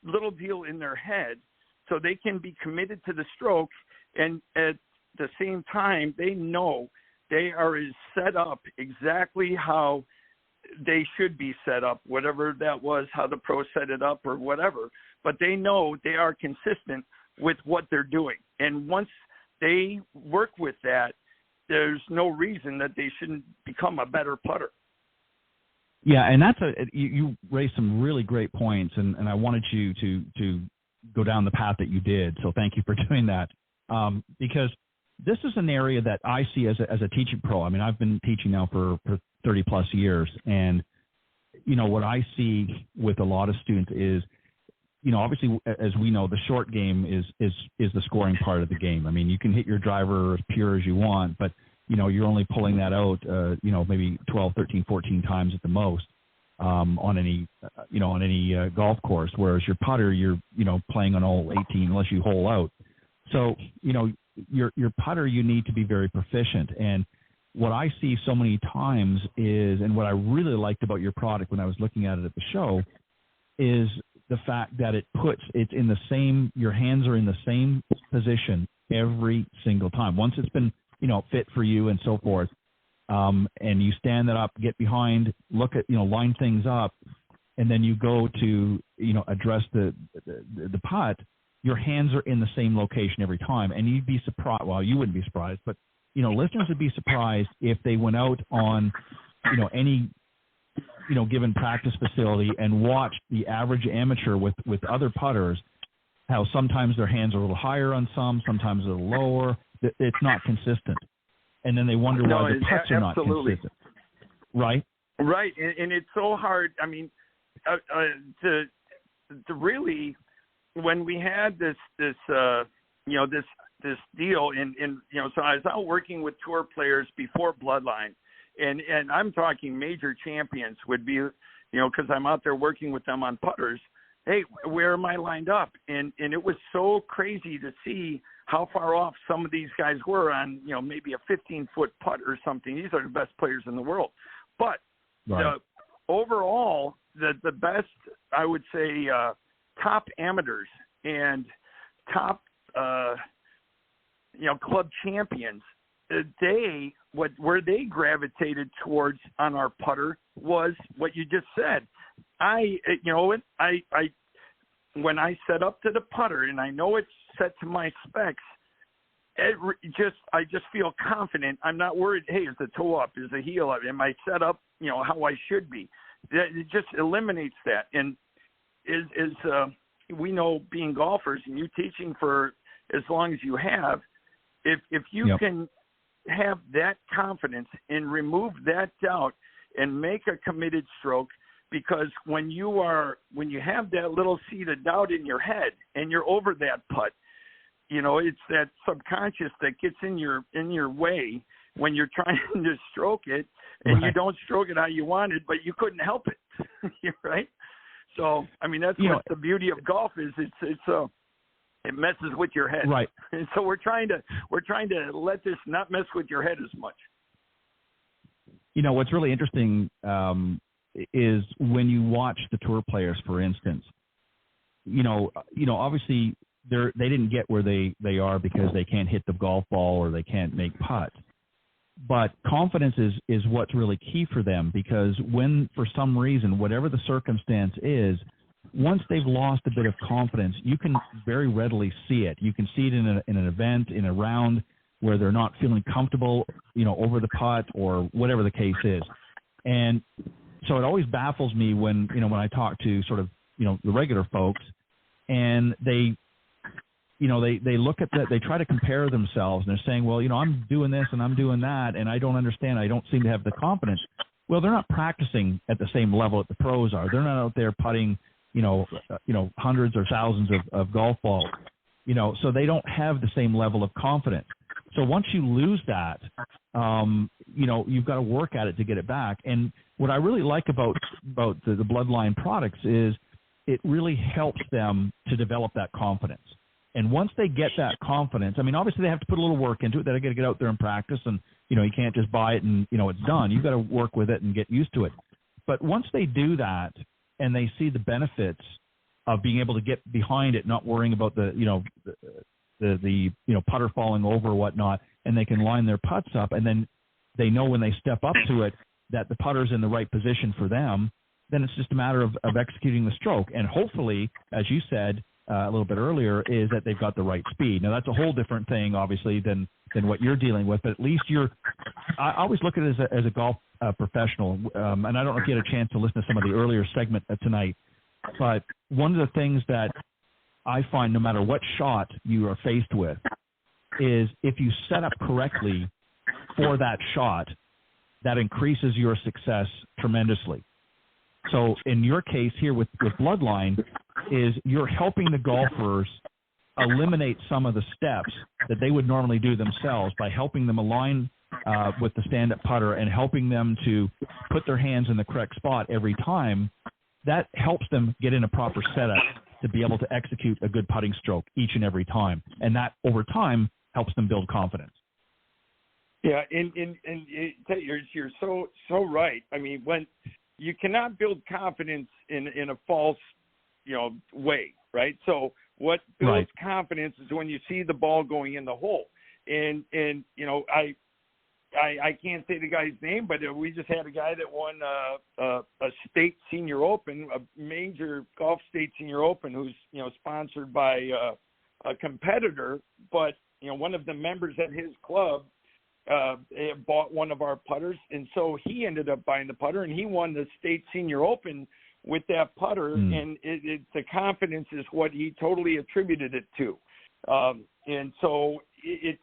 little deal in their head, so they can be committed to the stroke, and at the same time they know they are set up exactly how they should be set up, whatever that was, how the pro set it up or whatever, but they know they are consistent with what they're doing. And once they work with that, there's no reason that they shouldn't become a better putter. Yeah, and that's you raised some really great points, and I wanted you to go down the path that you did. So thank you for doing that, because this is an area that I see as a teaching pro. I mean, I've been teaching now for 30 plus years, and what I see with a lot of students is, obviously, as we know, the short game is the scoring part of the game. I mean, you can hit your driver as pure as you want, but you're only pulling that out, maybe 12, 13, 14 times at the most on any golf course. Whereas your putter, you're playing on all 18 unless you hole out. So your putter, you need to be very proficient. And what I see so many times is, and what I really liked about your product when I was looking at it at the show, is the fact that it's in the same, your hands are in the same position every single time. Once it's been, fit for you and so forth, and you stand that up, get behind, look at, line things up, and then you go to, address the putt, your hands are in the same location every time. And you'd be surprised, well, you wouldn't be surprised, but, listeners would be surprised if they went out on, any, given practice facility and watched the average amateur with other putters, how sometimes their hands are a little higher on sometimes a little lower. It's not consistent. And then they wonder why the putts are not consistent. Right? Right. And it's so hard. I mean, to really, when we had this deal, and so I was out working with tour players before Bloodline, and I'm talking major champions would be, because I'm out there working with them on putters. Hey, where am I lined up? And it was so crazy to see how far off some of these guys were on, maybe a 15-foot putt or something. These are the best players in the world. But overall, the best, I would say, top amateurs and top, club champions, where they gravitated towards on our putter was what you just said. When I set up to the putter and I know it's set to my specs, I just feel confident. I'm not worried. Hey, is the toe up? Is the heel up? Am I set up? How I should be. It just eliminates that. And we know, being golfers and you teaching for as long as you have, if you can have that confidence and remove that doubt and make a committed stroke, because when you have that little seed of doubt in your head and you're over that putt, it's that subconscious that gets in your way when you're trying to stroke it, and you don't stroke it how you wanted, but you couldn't help it. Right? So, that's what the beauty of golf is. It messes with your head. Right. And so we're trying to let this not mess with your head as much. What's really interesting is when you watch the tour players, for instance, obviously they didn't get where they are because they can't hit the golf ball or they can't make putts. But confidence is what's really key for them, because when, for some reason, whatever the circumstance is, once they've lost a bit of confidence, you can very readily see it. You can see it in an event, in a round where they're not feeling comfortable, over the putt or whatever the case is. And so it always baffles me when I talk to sort of, the regular folks, and they look at that, they try to compare themselves, and they're saying, well, I'm doing this and I'm doing that, and I don't understand. I don't seem to have the confidence. Well, they're not practicing at the same level that the pros are. They're not out there putting, hundreds or thousands of golf balls, so they don't have the same level of confidence. So once you lose that, you've got to work at it to get it back. And what I really like about the Bloodline products is it really helps them to develop that confidence. And once they get that confidence, obviously they have to put a little work into it. They got to get out there and practice, and, you can't just buy it and, it's done. You've got to work with it and get used to it. But once they do that and they see the benefits of being able to get behind it, not worrying about the putter falling over or whatnot, and they can line their putts up, and then they know when they step up to it that the putter's in the right position for them, then it's just a matter of executing the stroke. And hopefully, as you said a little bit earlier, is that they've got the right speed. Now, that's a whole different thing, obviously, than what you're dealing with, but at least I always look at it as a golf professional, and I don't know if you had a chance to listen to some of the earlier segment tonight, but one of the things that I find, no matter what shot you are faced with, is if you set up correctly for that shot, that increases your success tremendously. So in your case here with Bloodline, is you're helping the golfers eliminate some of the steps that they would normally do themselves by helping them align with the stand-up putter and helping them to put their hands in the correct spot every time. That helps them get in a proper setup to be able to execute a good putting stroke each and every time. And that, over time, helps them build confidence. Yeah, and you're so right. When you cannot build confidence in a false, way, right? So what builds confidence is when you see the ball going in the hole. And I can't say the guy's name, but we just had a guy that won a state senior open, a major golf state senior open, who's sponsored by a competitor, but one of the members at his club bought one of our putters, and so he ended up buying the putter, and he won the state senior open with that putter, and the confidence is what he totally attributed it to, and so it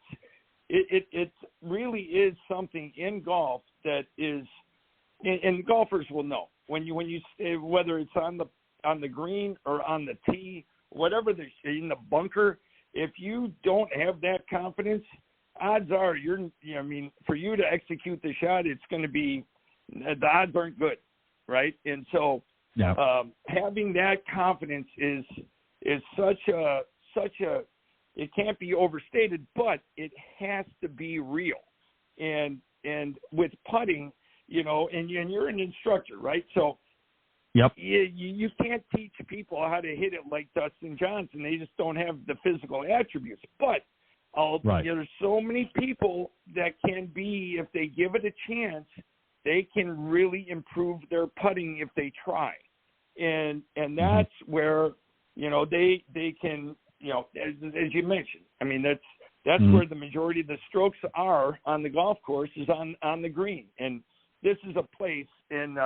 really is something in golf that is, and golfers will know when you whether it's on the green or on the tee, whatever in the bunker, if you don't have that confidence, odds are I mean, for you to execute the shot, it's going to be, the odds aren't good, right? And so having that confidence is such a, it can't be overstated, but it has to be real. And with putting, and you're an instructor, right? So you can't teach people how to hit it like Dustin Johnson. They just don't have the physical attributes. But there's so many people that can be, if they give it a chance, they can really improve their putting if they try. And that's where, they can, as you mentioned, I mean, that's where the majority of the strokes are on the golf course, is on the green. And this is a place, and,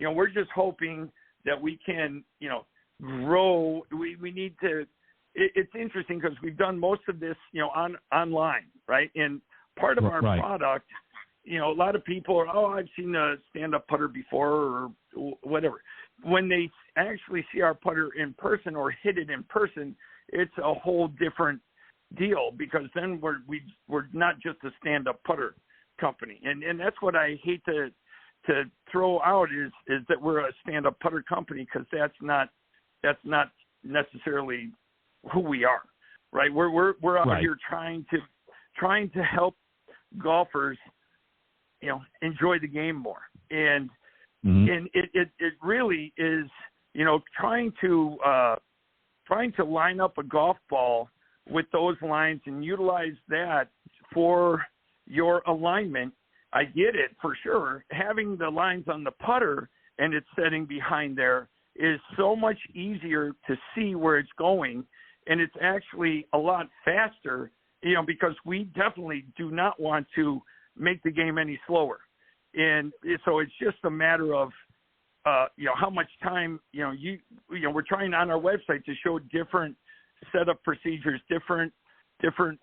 we're just hoping that we can, grow. We need to, it's interesting because we've done most of this, online, right? And part of our product, a lot of people are, I've seen a stand-up putter before or whatever. When they actually see our putter in person or hit it in person, it's a whole different deal, because then we're not just a stand-up putter company. And that's what I hate to throw out is that we're a stand-up putter company, because that's not necessarily who we are, right? We're out here trying to help golfers, enjoy the game more. And and it really is, trying to line up a golf ball with those lines and utilize that for your alignment. I get it for sure. Having the lines on the putter and it's setting behind there is so much easier to see where it's going, and it's actually a lot faster, because we definitely do not want to make the game any slower. And so it's just a matter of, how much time, we're trying on our website to show different setup procedures, different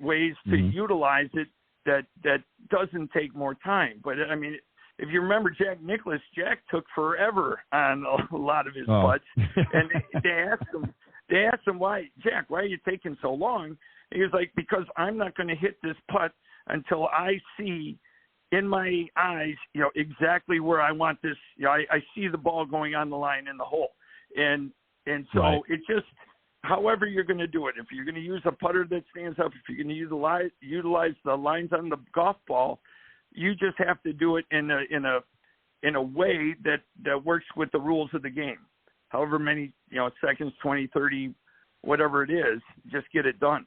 ways to utilize it that doesn't take more time. But I mean, if you remember Jack Nicklaus, Jack took forever on a lot of his putts, and they asked him why are you taking so long? And he was like, because I'm not going to hit this putt until I see in my eyes, exactly where I want this. I see the ball going on the line in the hole, and so it just, however you're going to do it. If you're going to use a putter that stands up, if you're going to utilize the lines on the golf ball, you just have to do it in a way that works with the rules of the game. However many seconds, 20, 30, whatever it is, just get it done.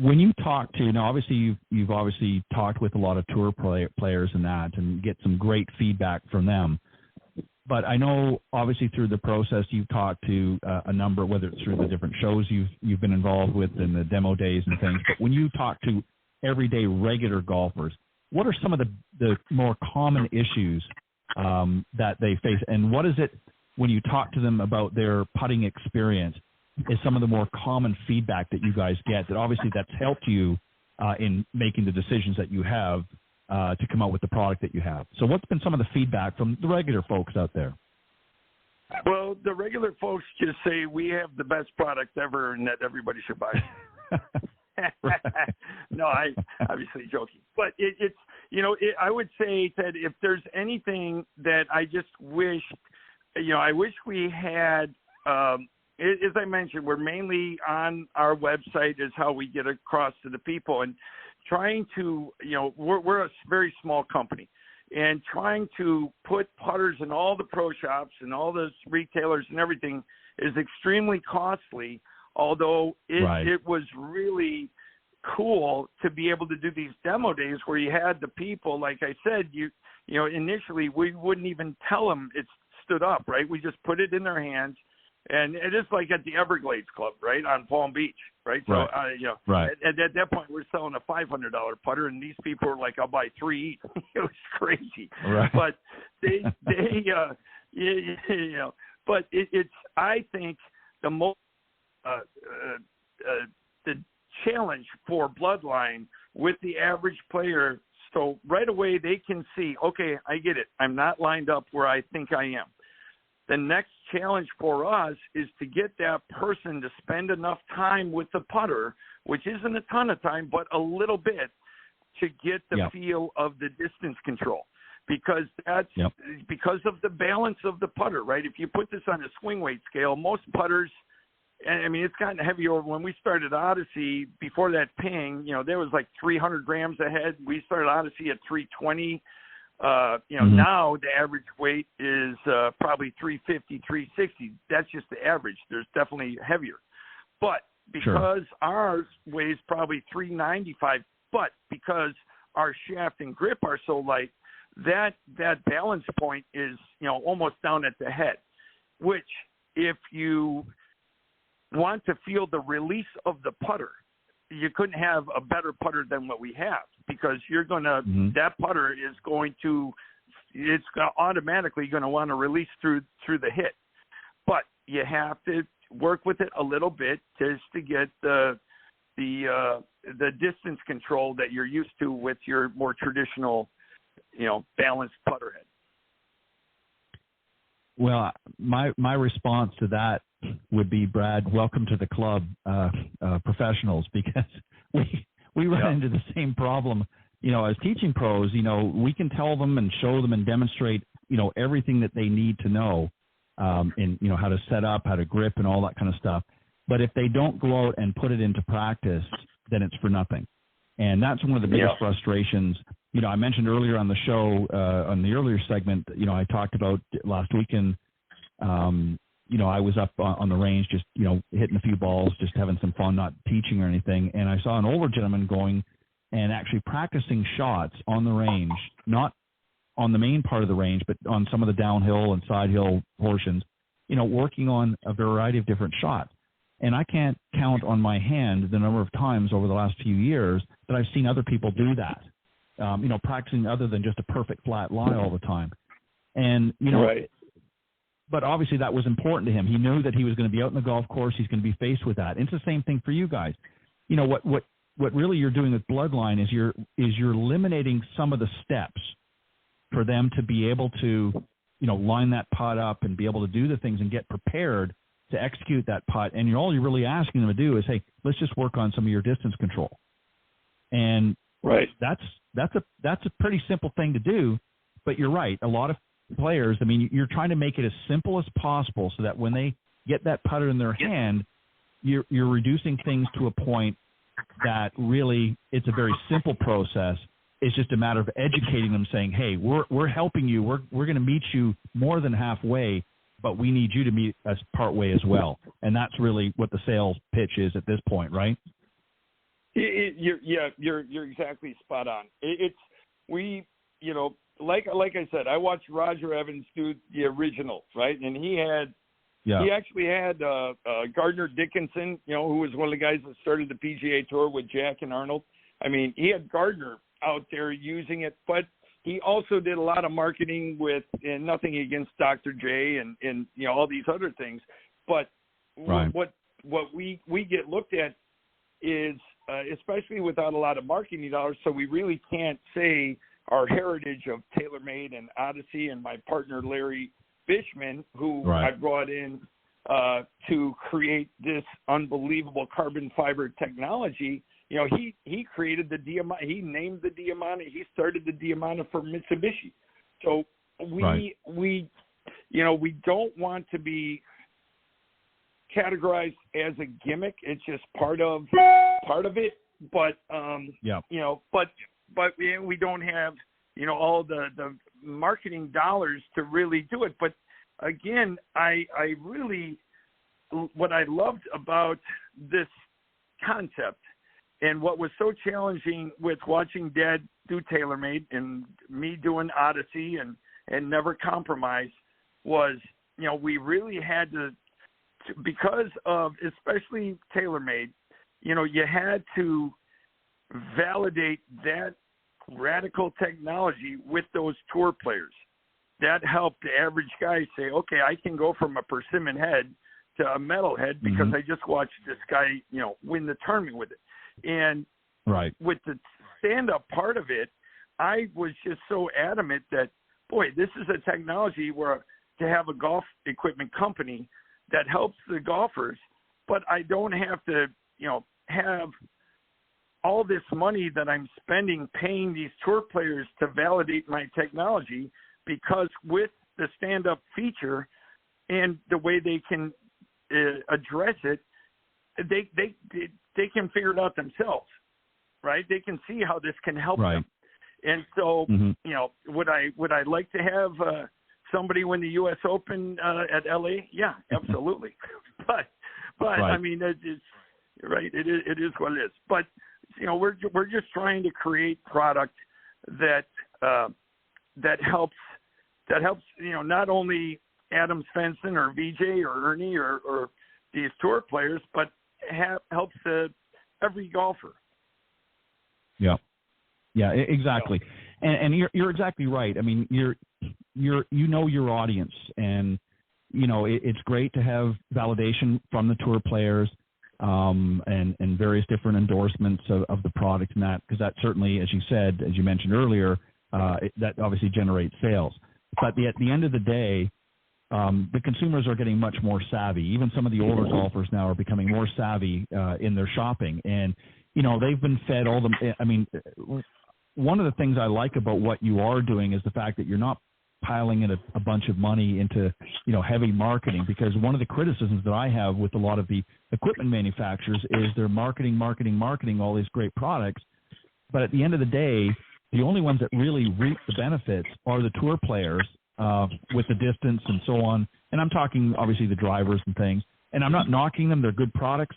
When you talk to, now obviously you've obviously talked with a lot of tour players and that, and get some great feedback from them. But I know obviously through the process you've talked to a number, whether it's through the different shows you've been involved with and the demo days and things. But when you talk to everyday regular golfers, what are some of the more common issues that they face, and what is it when you talk to them about their putting experience? Is some of the more common feedback that you guys get that obviously that's helped you in making the decisions that you have to come out with the product that you have. So what's been some of the feedback from the regular folks out there? Well, the regular folks just say we have the best product ever and that everybody should buy it. No, I obviously joking. But it's, I would say that if there's anything that I just wish, I wish we had, as I mentioned, we're mainly on our website is how we get across to the people, and trying to, we're a very small company, and trying to put putters in all the pro shops and all those retailers and everything is extremely costly, although it was really cool to be able to do these demo days where you had the people, like I said, initially we wouldn't even tell them it's stood up, right? We just put it in their hands. And it is like at the Everglades Club, right, on Palm Beach, right? So, at that point, we're selling a $500 putter, and these people were like, I'll buy 3 each. It was crazy. Right. But but it's, I think, the most, the challenge for Bloodline with the average player, so right away they can see, okay, I get it. I'm not lined up where I think I am. the next challenge for us is to get that person to spend enough time with the putter, which isn't a ton of time, but a little bit, to get the feel of the distance control. Because that's because of the balance of the putter, right? If you put this on a swing weight scale, most putters, I mean, it's gotten heavier. When we started Odyssey, before that ping, there was like 300 grams a head. We started Odyssey at 320. Now the average weight is probably 350, 360. That's just the average. There's definitely heavier. But because ours weighs probably 395, but because our shaft and grip are so light, that balance point is, almost down at the head, which if you want to feel the release of the putter, you couldn't have a better putter than what we have, because you're going to, that putter is going to, it's automatically going to want to release through the hit. But you have to work with it a little bit just to get the distance control that you're used to with your more traditional, balanced putter head. Well, my response to that would be, Brad, welcome to the club, professionals, because we run into the same problem, as teaching pros. We can tell them and show them and demonstrate, everything that they need to know, in, how to set up, how to grip and all that kind of stuff. But if they don't go out and put it into practice, then it's for nothing. And that's one of the biggest frustrations. I mentioned earlier on the show, on the earlier segment, I talked about last weekend, I was up on the range just, hitting a few balls, just having some fun, not teaching or anything. And I saw an older gentleman going and actually practicing shots on the range, not on the main part of the range, but on some of the downhill and side hill portions, working on a variety of different shots. And I can't count on my hand the number of times over the last few years that I've seen other people do that, practicing other than just a perfect flat lie all the time. And, but obviously that was important to him. He knew that he was going to be out in the golf course. He's going to be faced with that. And it's the same thing for you guys. What really you're doing with Bloodline is you're eliminating some of the steps for them to be able to, line that putt up and be able to do the things and get prepared to execute that putt. And all you're really asking them to do is, hey, let's just work on some of your distance control. And that's a pretty simple thing to do. But you're right. A lot of players, you're trying to make it as simple as possible so that when they get that putter in their hand, you're reducing things to a point that really it's a very simple process. It's just a matter of educating them, saying, hey, we're helping you. We're going to meet you more than halfway, but we need you to meet us part way as well. And that's really what the sales pitch is at this point, right? You're exactly spot on. Like I said, I watched Roger Evans do the original, right? And he actually had Gardner Dickinson, who was one of the guys that started the PGA Tour with Jack and Arnold. He had Gardner out there using it, but he also did a lot of marketing with, and nothing against Dr. J and all these other things. But what we get looked at is, especially without a lot of marketing dollars, so we really can't say our heritage of TaylorMade and Odyssey, and my partner Larry Fishman, who I brought in to create this unbelievable carbon fiber technology. He created the Diamante. He named the Diamante. He started the Diamante for Mitsubishi. So we don't want to be categorized as a gimmick. It's just part of it. But but we don't have all the marketing dollars to really do it. But again, I really, what I loved about this concept, and what was so challenging with watching Dad do TaylorMade and me doing Odyssey and Never Compromise, was we really had to, because of especially TaylorMade, you had to validate that radical technology with those tour players. That helped the average guy say, okay, I can go from a persimmon head to a metal head because I just watched this guy, win the tournament with it. And with the stand-up part of it, I was just so adamant that, boy, this is a technology where to have a golf equipment company that helps the golfers, but I don't have to, have all this money that I'm spending paying these tour players to validate my technology, because with the stand-up feature and the way they can address it, they can figure it out themselves, right? They can see how this can help them. And so, would I like to have somebody win the U.S. Open at LA? Yeah, absolutely. but I mean, it's right. It is what it is. But we're just trying to create product that helps not only Adam Svensson or VJ or Ernie or these tour players, but helps every golfer. Yeah, exactly. And you're exactly right. I mean, you're your audience, and it's great to have validation from the tour players, and various different endorsements of the product and that, because that certainly, as you mentioned earlier, that obviously generates sales. But at the end of the day, the consumers are getting much more savvy. Even some of the older golfers now are becoming more savvy in their shopping, and they've been fed all the. I mean, one of the things I like about what you are doing is the fact that you're not piling in a bunch of money into heavy marketing, because one of the criticisms that I have with a lot of the equipment manufacturers is they're marketing all these great products, but at the end of the day, the only ones that really reap the benefits are the tour players with the distance and so on. And I'm talking obviously the drivers and things, and I'm not knocking them, they're good products,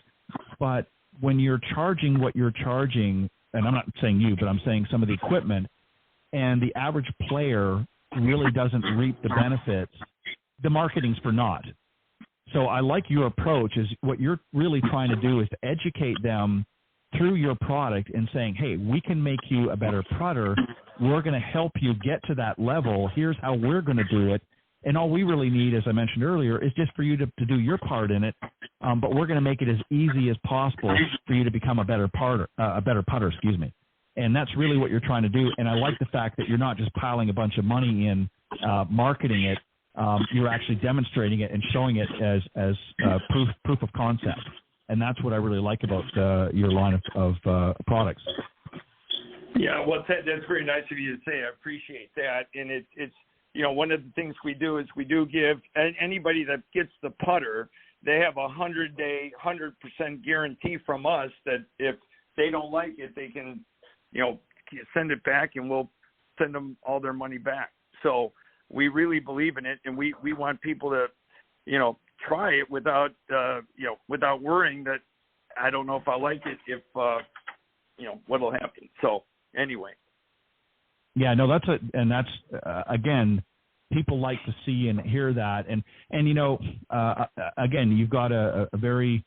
but when you're charging what you're charging, and I'm not saying you, but I'm saying some of the equipment, and the average player really doesn't reap the benefits, the marketing's for naught. So I like your approach. Is what you're really trying to do is to educate them through your product and saying, hey, we can make you a better putter. We're going to help you get to that level. Here's how we're going to do it. And all we really need, as I mentioned earlier, is just for you to do your part in it. But we're going to make it as easy as possible for you to become a better putter. And that's really what you're trying to do. And I like the fact that you're not just piling a bunch of money in marketing it. You're actually demonstrating it and showing it as proof of concept. And that's what I really like about your line of products. Yeah, well, Ted, that's very nice of you to say. I appreciate that. And it's one of the things we do is we do give anybody that gets the putter, they have a 100-day, 100% guarantee from us that if they don't like it, they can, send it back, and we'll send them all their money back. So we really believe in it, and we want people to, try it without worrying that I don't know if I like it, if what'll happen. So anyway. Yeah, no, that's again, people like to see and hear that, and again, you've got a very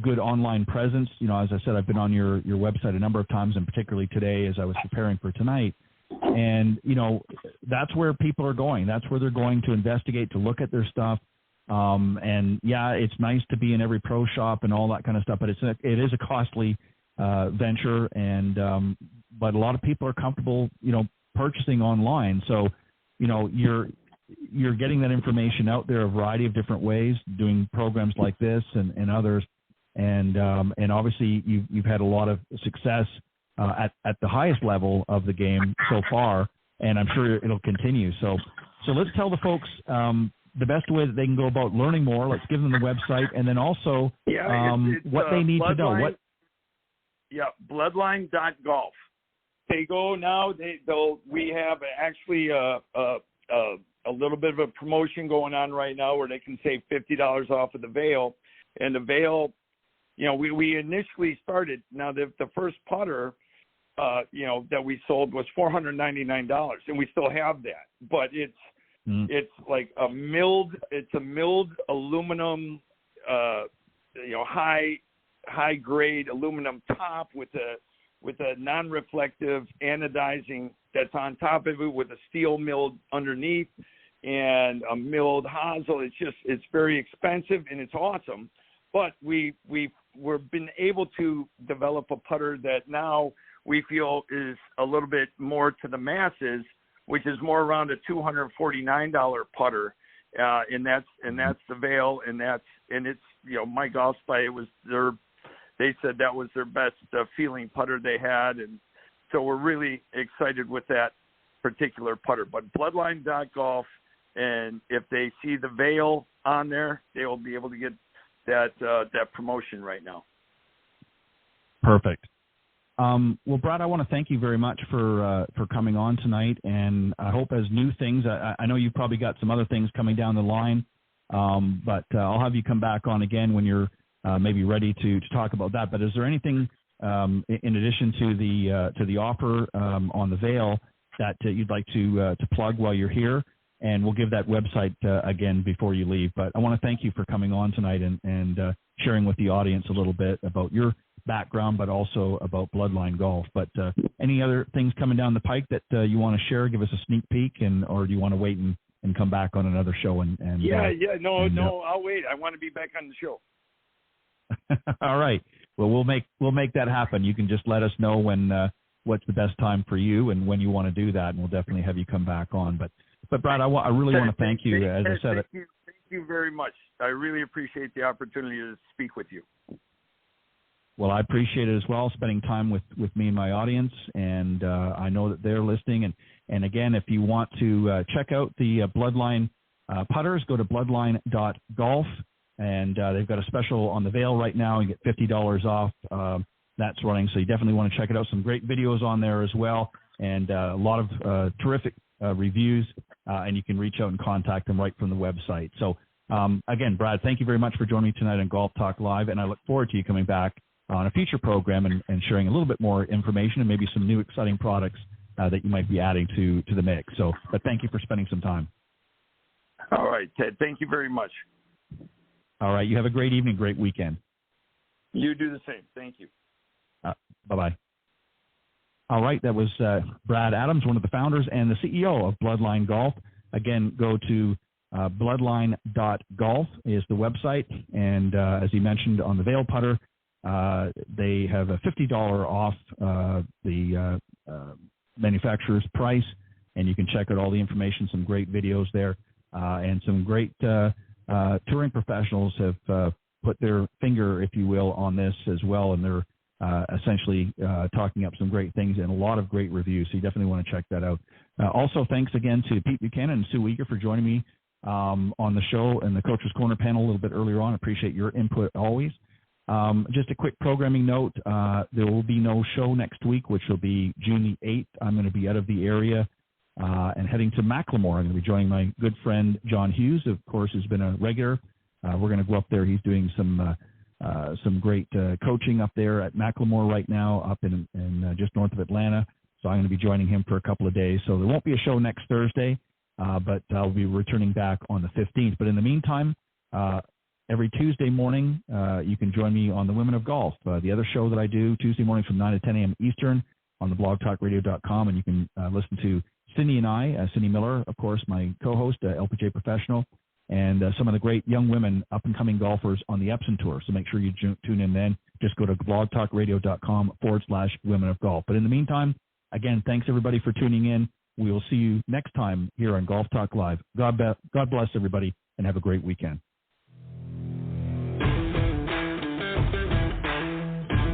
good online presence. As I said, I've been on your website a number of times, and particularly today as I was preparing for tonight. And that's where people are going. That's where they're going to investigate, to look at their stuff. And yeah, it's nice to be in every pro shop and all that kind of stuff, but it is a costly venture, and but a lot of people are comfortable, purchasing online. So, you're getting that information out there a variety of different ways, doing programs like this and others, and obviously you've had a lot of success at the highest level of the game so far, and I'm sure it'll continue. So let's tell the folks the best way that they can go about learning more. Let's give them the website, and then also what they need to know. Bloodline.golf. They go now. We have actually a little bit of a promotion going on right now where they can save $50 off of the Veil. And the Veil, we initially started. Now the first putter, that we sold was $499, and we still have that. But it's like a milled aluminum, high grade aluminum top with a non-reflective anodizing that's on top of it, with a steel milled underneath and a milled hosel. It's very expensive, and it's awesome. But we've been able to develop a putter that now we feel is a little bit more to the masses, which is more around a $249 putter. and that's the Vail, and it's My Golf Spy. They said that was their best feeling putter they had, and so we're really excited with that particular putter. But Bloodline.golf, and if they see the Vail on there, they will be able to get that promotion right now. Perfect. Well, Brad, I want to thank you very much for coming on tonight, and I hope as new things, I know you've probably got some other things coming down the line, but I'll have you come back on again when you're maybe ready to talk about that. But is there anything in addition to the offer on the Vail that you'd like to plug while you're here? And we'll give that website again before you leave. But I want to thank you for coming on tonight and sharing with the audience a little bit about your background, but also about Bloodline Golf. But any other things coming down the pike that you want to share? Give us a sneak peek, or do you want to wait and come back on another show? No, I'll wait. I want to be back on the show. All right. Well, we'll make that happen. You can just let us know when what's the best time for you and when you want to do that, and we'll definitely have you come back on. But Brad, I really want to thank you. As I said, thank you very much. I really appreciate the opportunity to speak with you. Well, I appreciate it as well, spending time with me and my audience, and I know that they're listening. And again, if you want to check out the Bloodline putters, go to bloodline.golf, and they've got a special on the Vail right now. You get $50 off. That's running, so you definitely want to check it out. Some great videos on there as well, and a lot of terrific reviews, and you can reach out and contact them right from the website. So, again, Brad, thank you very much for joining me tonight on Golf Talk Live, and I look forward to you coming back on a future program and sharing a little bit more information and maybe some new exciting products that you might be adding to the mix. So, but thank you for spending some time. All right, Ted. Thank you very much. All right. You have a great evening, great weekend. You do the same. Thank you. Bye-bye. All right. That was Brad Adams, one of the founders and the CEO of Bloodline Golf. Again, go to bloodline.golf is the website. And as he mentioned on the Vail putter, they have a $50 off the manufacturer's price. And you can check out all the information, some great videos there. And some great touring professionals have put their finger, if you will, on this as well. And they're essentially talking up some great things and a lot of great reviews. So you definitely want to check that out. Also, thanks again to Pete Buchanan and Sue Eager for joining me on the show and the Coach's Corner panel a little bit earlier on. Appreciate your input always. Just a quick programming note. There will be no show next week, which will be June the 8th. I'm going to be out of the area and heading to Macklemore. I'm going to be joining my good friend John Hughes, of course, who's been a regular. We're going to go up there. He's doing some great coaching up there at Macklemore right now, up in just north of Atlanta. So I'm going to be joining him for a couple of days. So there won't be a show next Thursday, but I'll be returning back on the 15th. But in the meantime, every Tuesday morning, you can join me on the Women of Golf, the other show that I do Tuesday mornings from 9 to 10 a.m. Eastern on the blogtalkradio.com. And you can listen to Cindy and I, Cindy Miller, of course, my co-host, LPJ Professional, and some of the great young women, up-and-coming golfers on the Epson Tour. So make sure you tune in then. Just go to blogtalkradio.com/Women of Golf. But in the meantime, again, thanks everybody for tuning in. We will see you next time here on Golf Talk Live. God bless everybody, and have a great weekend.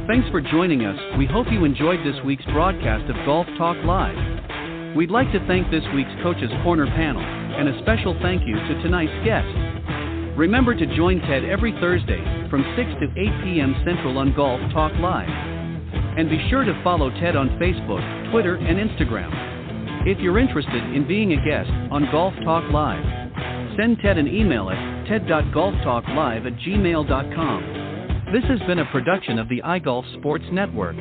Thanks for joining us. We hope you enjoyed this week's broadcast of Golf Talk Live. We'd like to thank this week's Coach's Corner panel, and a special thank you to tonight's guest. Remember to join Ted every Thursday from 6 to 8 p.m. Central on Golf Talk Live. And be sure to follow Ted on Facebook, Twitter, and Instagram. If you're interested in being a guest on Golf Talk Live, send Ted an email at ted.golftalklive@gmail.com. This has been a production of the iGolf Sports Network.